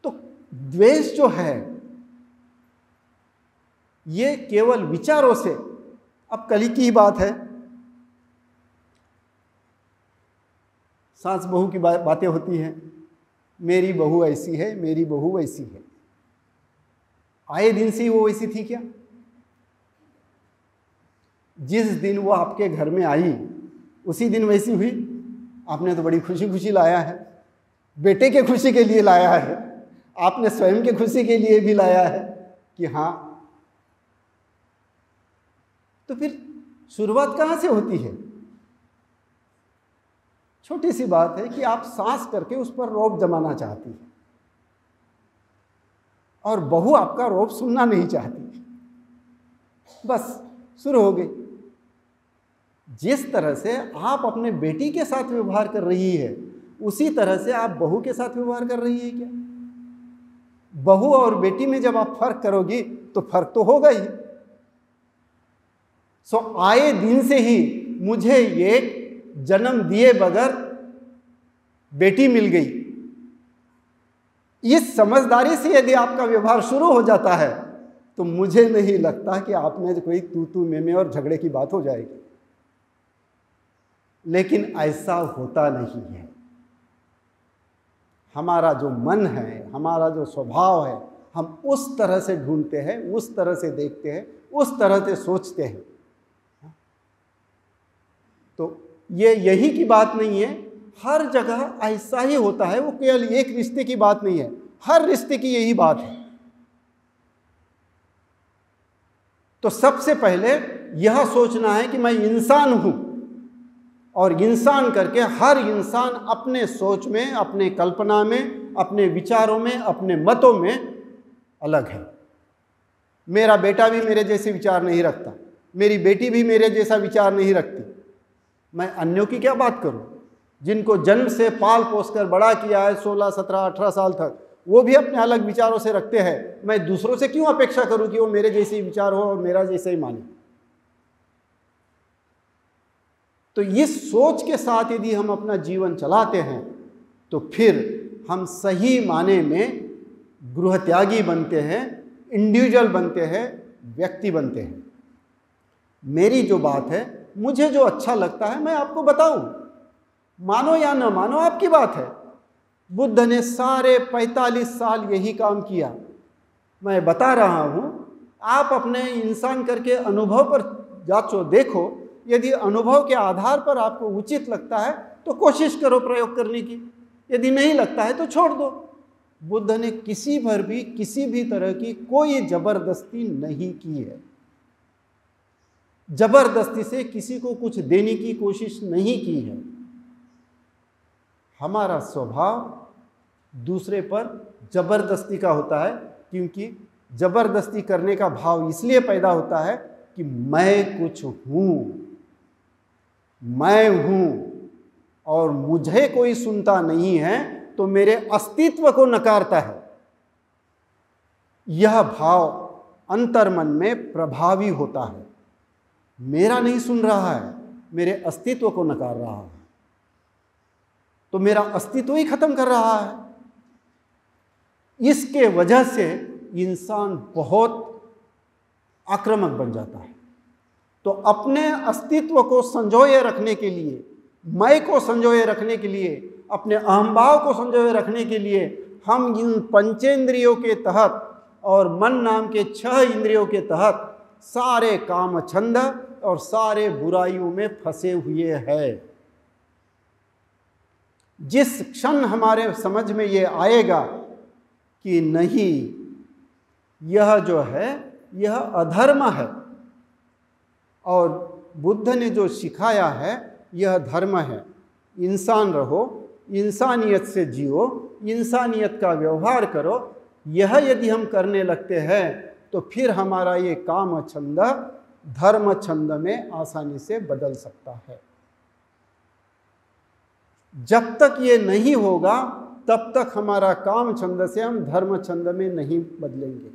तो द्वेष जो है ये केवल विचारों से, अब कल की ही बात है, सास बहू की बातें होती हैं, मेरी बहू ऐसी है, मेरी बहू वैसी है। आए दिन से वो वैसी थी क्या? जिस दिन वो आपके घर में आई उसी दिन वैसी हुई? आपने तो बड़ी खुशी खुशी लाया है, बेटे के खुशी के लिए लाया है, आपने स्वयं के खुशी के लिए भी लाया है कि हाँ। तो फिर शुरुआत कहाँ से होती है? छोटी सी बात है कि आप सांस करके उस पर रौब जमाना चाहती है और बहू आपका रौब सुनना नहीं चाहती। बस शुरू हो गई। जिस तरह से आप अपने बेटी के साथ व्यवहार कर रही है उसी तरह से आप बहू के साथ व्यवहार कर रही है क्या? बहू और बेटी में जब आप फर्क करोगी तो फर्क तो होगा ही। सो आए दिन से ही मुझे ये जन्म दिए बगैर बेटी मिल गई, इस समझदारी से यदि आपका व्यवहार शुरू हो जाता है तो मुझे नहीं लगता कि आप में कोई तू में और झगड़े की बात हो जाएगी। लेकिन ऐसा होता नहीं है। हमारा जो मन है, हमारा जो स्वभाव है, हम उस तरह से ढूंढते हैं, उस तरह से देखते हैं, उस तरह से सोचते हैं। तो ये यही की बात नहीं है, हर जगह ऐसा ही होता है। वो केवल एक रिश्ते की बात नहीं है, हर रिश्ते की यही बात है। तो सबसे पहले यह सोचना है कि मैं इंसान हूं और इंसान करके हर इंसान अपने सोच में, अपने कल्पना में, अपने विचारों में, अपने मतों में अलग है। मेरा बेटा भी मेरे जैसे विचार नहीं रखता, मेरी बेटी भी मेरे जैसा विचार नहीं रखती, मैं अन्यों की क्या बात करूं? जिनको जन्म से पाल पोस कर बड़ा किया है 16, 17, 18 साल तक, वो भी अपने अलग विचारों से रखते हैं। मैं दूसरों से क्यों अपेक्षा करूं कि वो मेरे जैसे विचार हो और मेरा जैसे ही माने? तो इस सोच के साथ यदि हम अपना जीवन चलाते हैं तो फिर हम सही माने में गृहत्यागी बनते हैं, इंडिविजुअल बनते हैं, व्यक्ति बनते हैं। मेरी जो बात है, मुझे जो अच्छा लगता है मैं आपको बताऊं, मानो या न मानो आपकी बात है। बुद्ध ने सारे 45 साल यही काम किया। मैं बता रहा हूं, आप अपने इंसान करके अनुभव पर जांचो, देखो। यदि अनुभव के आधार पर आपको उचित लगता है तो कोशिश करो प्रयोग करने की, यदि नहीं लगता है तो छोड़ दो। बुद्ध ने किसी पर भी किसी भी तरह की कोई जबरदस्ती नहीं की है, जबरदस्ती से किसी को कुछ देने की कोशिश नहीं की है। हमारा स्वभाव दूसरे पर जबरदस्ती का होता है, क्योंकि जबरदस्ती करने का भाव इसलिए पैदा होता है कि मैं कुछ हूं, मैं हूं और मुझे कोई सुनता नहीं है तो मेरे अस्तित्व को नकारता है। यह भाव अंतर्मन में प्रभावी होता है। मेरा नहीं सुन रहा है, मेरे अस्तित्व को नकार रहा है, तो मेरा अस्तित्व ही खत्म कर रहा है। इसके वजह से इंसान बहुत आक्रामक बन जाता है। तो अपने अस्तित्व को संजोए रखने के लिए, मैं को संजोए रखने के लिए, अपने अहंभाव को संजोए रखने के लिए हम इन पंचेंद्रियों के तहत और मन नाम के 6 इंद्रियों के तहत सारे काम छंद और सारे बुराइयों में फंसे हुए हैं। जिस क्षण हमारे समझ में ये आएगा कि नहीं, यह जो है यह अधर्म है और बुद्ध ने जो सिखाया है यह धर्म है, इंसान रहो, इंसानियत से जियो, इंसानियत का व्यवहार करो, यह यदि हम करने लगते हैं तो फिर हमारा ये काम छंद धर्म छंद में आसानी से बदल सकता है। जब तक ये नहीं होगा तब तक हमारा काम छंद से हम धर्म छंद में नहीं बदलेंगे,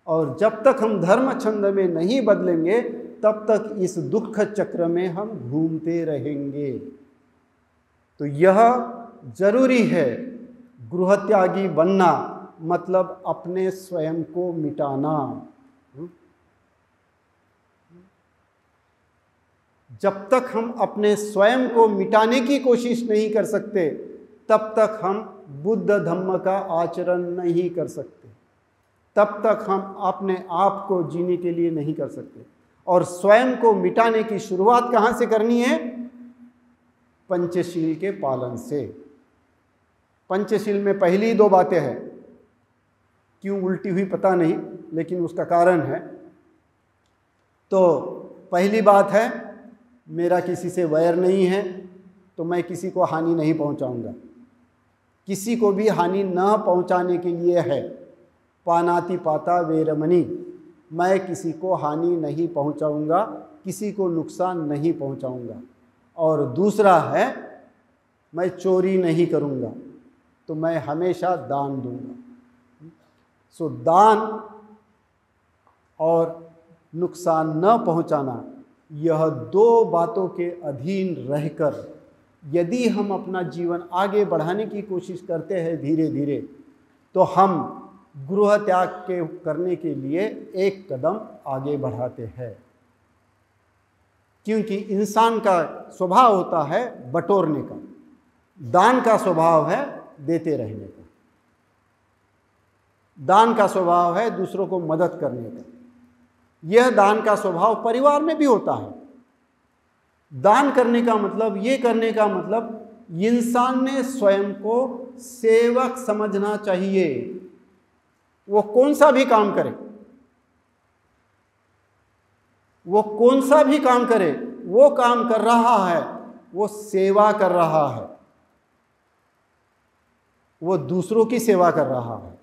और जब तक हम धर्म छंद में नहीं बदलेंगे तब तक इस दुख चक्र में हम घूमते रहेंगे। तो यह जरूरी है, गृहत्यागी बनना मतलब अपने स्वयं को मिटाना। जब तक हम अपने स्वयं को मिटाने की कोशिश नहीं कर सकते तब तक हम बुद्ध धम्म का आचरण नहीं कर सकते, तब तक हम अपने आप को जीने के लिए नहीं कर सकते। और स्वयं को मिटाने की शुरुआत कहाँ से करनी है? पंचशील के पालन से। पंचशील में पहली 2 बातें हैं, क्यों उल्टी हुई पता नहीं, लेकिन उसका कारण है। तो पहली बात है, मेरा किसी से वैर नहीं है तो मैं किसी को हानि नहीं पहुंचाऊंगा। किसी को भी हानि न पहुंचाने के लिए है पानाति पाता वेरमणि, मैं किसी को हानि नहीं पहुंचाऊंगा, किसी को नुकसान नहीं पहुंचाऊंगा। और दूसरा है, मैं चोरी नहीं करूंगा, तो मैं हमेशा दान दूंगा। सो दान और नुकसान न पहुंचाना, यह 2 बातों के अधीन रहकर यदि हम अपना जीवन आगे बढ़ाने की कोशिश करते हैं धीरे धीरे, तो हम गृह त्याग के करने के लिए एक कदम आगे बढ़ाते हैं। क्योंकि इंसान का स्वभाव होता है बटोरने का, दान का स्वभाव है देते रहने का, दान का स्वभाव है दूसरों को मदद करने का। यह दान का स्वभाव परिवार में भी होता है। दान करने का मतलब, ये करने का मतलब इंसान ने स्वयं को सेवक समझना चाहिए। वो कौन सा भी काम करे, वो कौन सा भी काम करे, वो काम कर रहा है, वो सेवा कर रहा है, वो दूसरों की सेवा कर रहा है।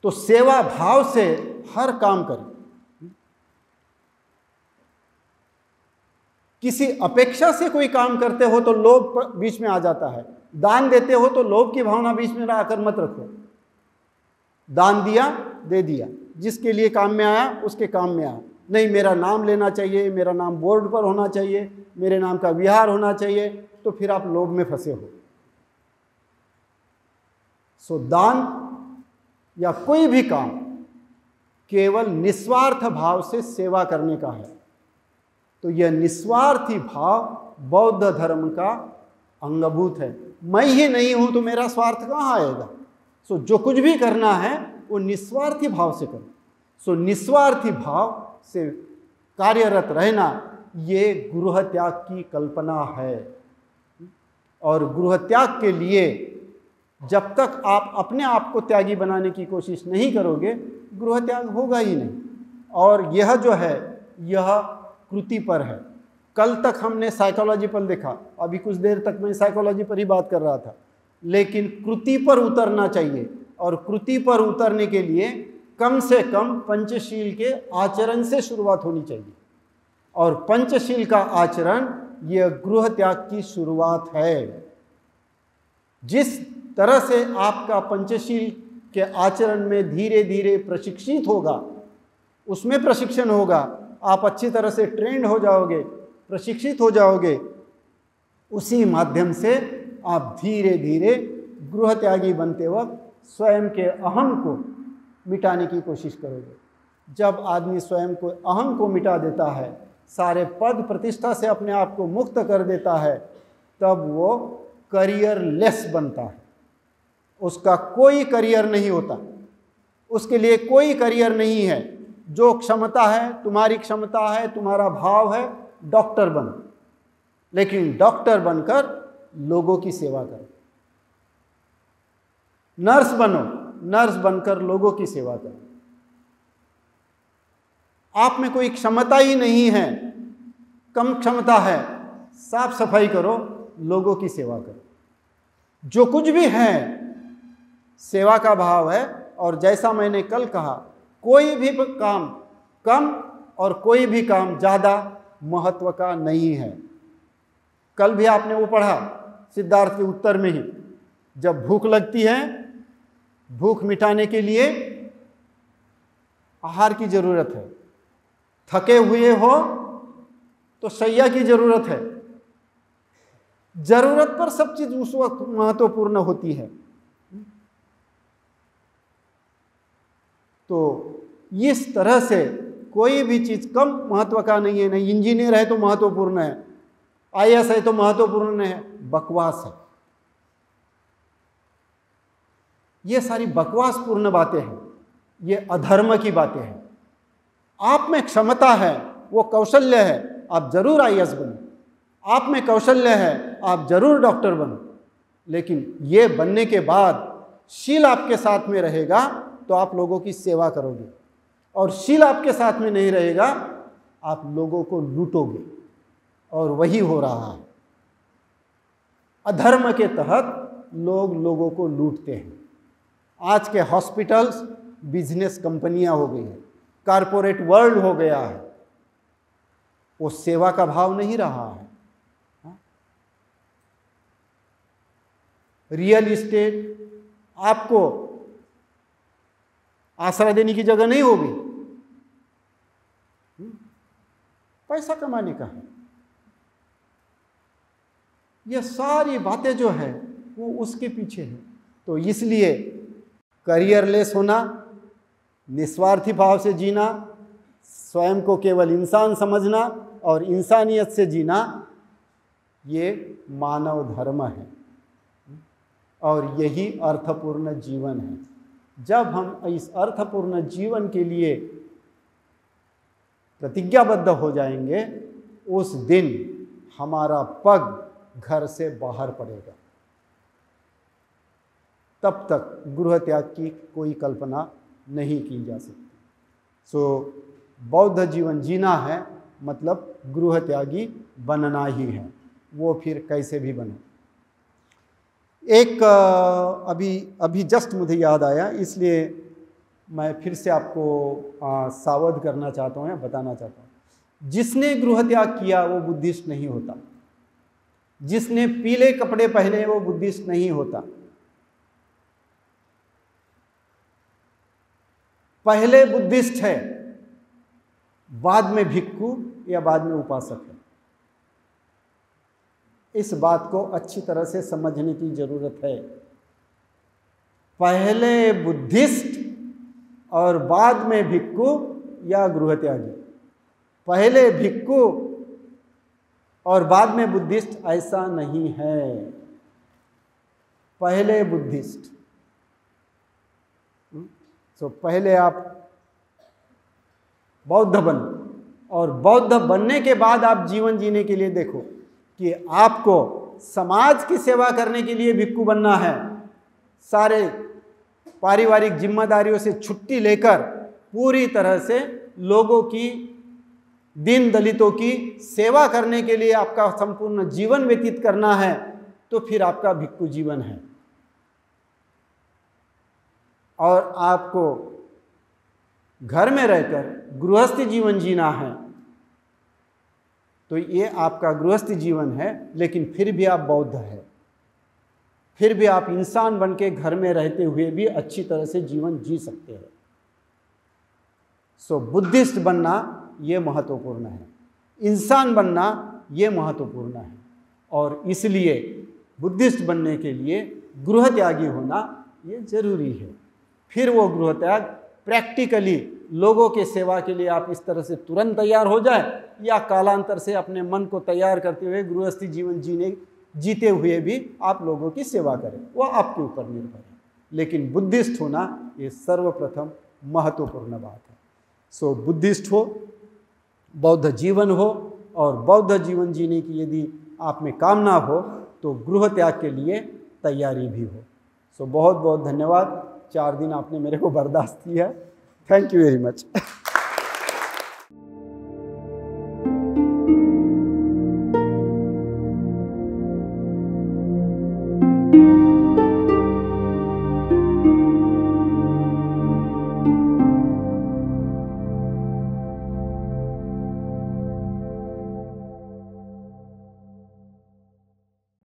तो सेवा भाव से हर काम करें। किसी अपेक्षा से कोई काम करते हो तो लोभ बीच में आ जाता है। दान देते हो तो लोभ की भावना बीच में आकर मत रखो। दान दिया, दे दिया, जिसके लिए काम में आया उसके काम में आया। नहीं, मेरा नाम लेना चाहिए, मेरा नाम बोर्ड पर होना चाहिए, मेरे नाम का विहार होना चाहिए, तो फिर आप लोभ में फंसे हो। सो दान या कोई भी काम केवल निस्वार्थ भाव से सेवा करने का है। तो यह निस्वार्थी भाव बौद्ध धर्म का अंगभूत है। मैं ही नहीं हूं तो मेरा स्वार्थ कहाँ आएगा। सो जो कुछ भी करना है वो निस्वार्थी भाव से करो। सो निस्वार्थी भाव से कार्यरत रहना, ये गृह त्याग की कल्पना है। और गृह त्याग के लिए जब तक आप अपने आप को त्यागी बनाने की कोशिश नहीं करोगे, गृह त्याग होगा ही नहीं। और यह जो है, यह कृति पर है। कल तक हमने साइकोलॉजी पर देखा, अभी कुछ देर तक मैं साइकोलॉजी पर ही बात कर रहा था, लेकिन कृति पर उतरना चाहिए। और कृति पर उतरने के लिए कम से कम पंचशील के आचरण से शुरुआत होनी चाहिए। और पंचशील का आचरण यह गृह त्याग की शुरुआत है। जिस तरह से आपका पंचशील के आचरण में धीरे धीरे प्रशिक्षित होगा, उसमें प्रशिक्षण होगा, आप अच्छी तरह से ट्रेंड हो जाओगे, प्रशिक्षित हो जाओगे, उसी माध्यम से आप धीरे धीरे गृह त्यागी बनते वक्त स्वयं के अहम को मिटाने की कोशिश करोगे। जब आदमी स्वयं को अहम को मिटा देता है, सारे पद प्रतिष्ठा से अपने आप को मुक्त कर देता है, तब वो करियर लेस बनता है। उसका कोई करियर नहीं होता, उसके लिए कोई करियर नहीं है। जो क्षमता है, तुम्हारी क्षमता है, तुम्हारा भाव है, डॉक्टर बनो, लेकिन डॉक्टर बनकर लोगों की सेवा करो। नर्स बनो, नर्स बनकर लोगों की सेवा करो। आप में कोई क्षमता ही नहीं है, कम क्षमता है, साफ सफाई करो, लोगों की सेवा करो। जो कुछ भी है सेवा का भाव है। और जैसा मैंने कल कहा, कोई भी काम कम और कोई भी काम ज़्यादा महत्व का नहीं है। कल भी आपने वो पढ़ा सिद्धार्थ के उत्तर में ही, जब भूख लगती है, भूख मिटाने के लिए आहार की जरूरत है। थके हुए हो तो शैया की जरूरत है। जरूरत पर सब चीज उस वक्त महत्वपूर्ण होती है। तो इस तरह से कोई भी चीज कम महत्व का नहीं है। नहीं इंजीनियर है तो महत्वपूर्ण है, आईएएस है तो महत्वपूर्ण है, बकवास है। ये सारी बकवासपूर्ण बातें हैं, ये अधर्म की बातें हैं। आप में क्षमता है, वो कौशल्य है, आप जरूर आईएएस बनो। आप में कौशल्य है, आप जरूर डॉक्टर बनो। लेकिन ये बनने के बाद शील आपके साथ में रहेगा तो आप लोगों की सेवा करोगे, और शील आपके साथ में नहीं रहेगा, आप लोगों को लूटोगे। और वही हो रहा है। अधर्म के तहत लोग लोगों को लूटते हैं। आज के हॉस्पिटल्स बिजनेस कंपनियां हो गई हैं, कारपोरेट वर्ल्ड हो गया है। वो सेवा का भाव नहीं रहा है। रियल इस्टेट आपको आश्रय देने की जगह नहीं होगी, पैसा कमाने का है। ये सारी बातें जो है वो उसके पीछे है। तो इसलिए करियरलेस होना, निस्वार्थी भाव से जीना, स्वयं को केवल इंसान समझना और इंसानियत से जीना, ये मानव धर्म है और यही अर्थपूर्ण जीवन है। जब हम इस अर्थपूर्ण जीवन के लिए प्रतिज्ञाबद्ध हो जाएंगे, उस दिन हमारा पग घर से बाहर पड़ेगा। तब तक गृह त्याग की कोई कल्पना नहीं की जा सकती। सो बौद्ध जीवन जीना है मतलब गृह त्यागी बनना ही है, वो फिर कैसे भी बने। एक अभी जस्ट मुझे याद आया, इसलिए मैं फिर से आपको सावध करना चाहता हूँ या बताना चाहता हूँ, जिसने गृह त्याग किया वो बुद्धिस्ट नहीं होता, जिसने पीले कपड़े पहने वो बुद्धिस्ट नहीं होता। पहले बुद्धिस्ट है, बाद में भिक्खु या बाद में उपासक है। इस बात को अच्छी तरह से समझने की जरूरत है। पहले बुद्धिस्ट और बाद में भिक्खु या गृह त्यागी, पहले भिक्खु और बाद में बुद्धिस्ट, ऐसा नहीं है। पहले बुद्धिस्ट। तो पहले आप बौद्ध बनो और बौद्ध बनने के बाद आप जीवन जीने के लिए देखो कि आपको समाज की सेवा करने के लिए भिक्खु बनना है। सारे पारिवारिक जिम्मेदारियों से छुट्टी लेकर पूरी तरह से लोगों की, दीन दलितों की सेवा करने के लिए आपका संपूर्ण जीवन व्यतीत करना है, तो फिर आपका भिक्खु जीवन है। और आपको घर में रहकर गृहस्थी जीवन जीना है, तो ये आपका गृहस्थी जीवन है, लेकिन फिर भी आप बौद्ध है, फिर भी आप इंसान बन के घर में रहते हुए भी अच्छी तरह से जीवन जी सकते हैं। सो बुद्धिस्ट बनना ये महत्वपूर्ण है, इंसान बनना ये महत्वपूर्ण है। और इसलिए बुद्धिस्ट बनने के लिए गृह त्यागी होना ये जरूरी है। फिर वो गृह त्याग प्रैक्टिकली लोगों के सेवा के लिए आप इस तरह से तुरंत तैयार हो जाए, या कालांतर से अपने मन को तैयार करते हुए गृहस्थी जीवन जीते हुए भी आप लोगों की सेवा करें, वो आपके ऊपर निर्भर है। लेकिन बुद्धिस्ट होना ये सर्वप्रथम महत्वपूर्ण बात है। सो बुद्धिस्ट हो, बौद्ध जीवन हो, और बौद्ध जीवन जीने की यदि आप में कामना हो तो गृह त्याग के लिए तैयारी भी हो। सो बहुत बहुत धन्यवाद, 4 दिन आपने मेरे को बर्दाश्त किया। Thank you very much.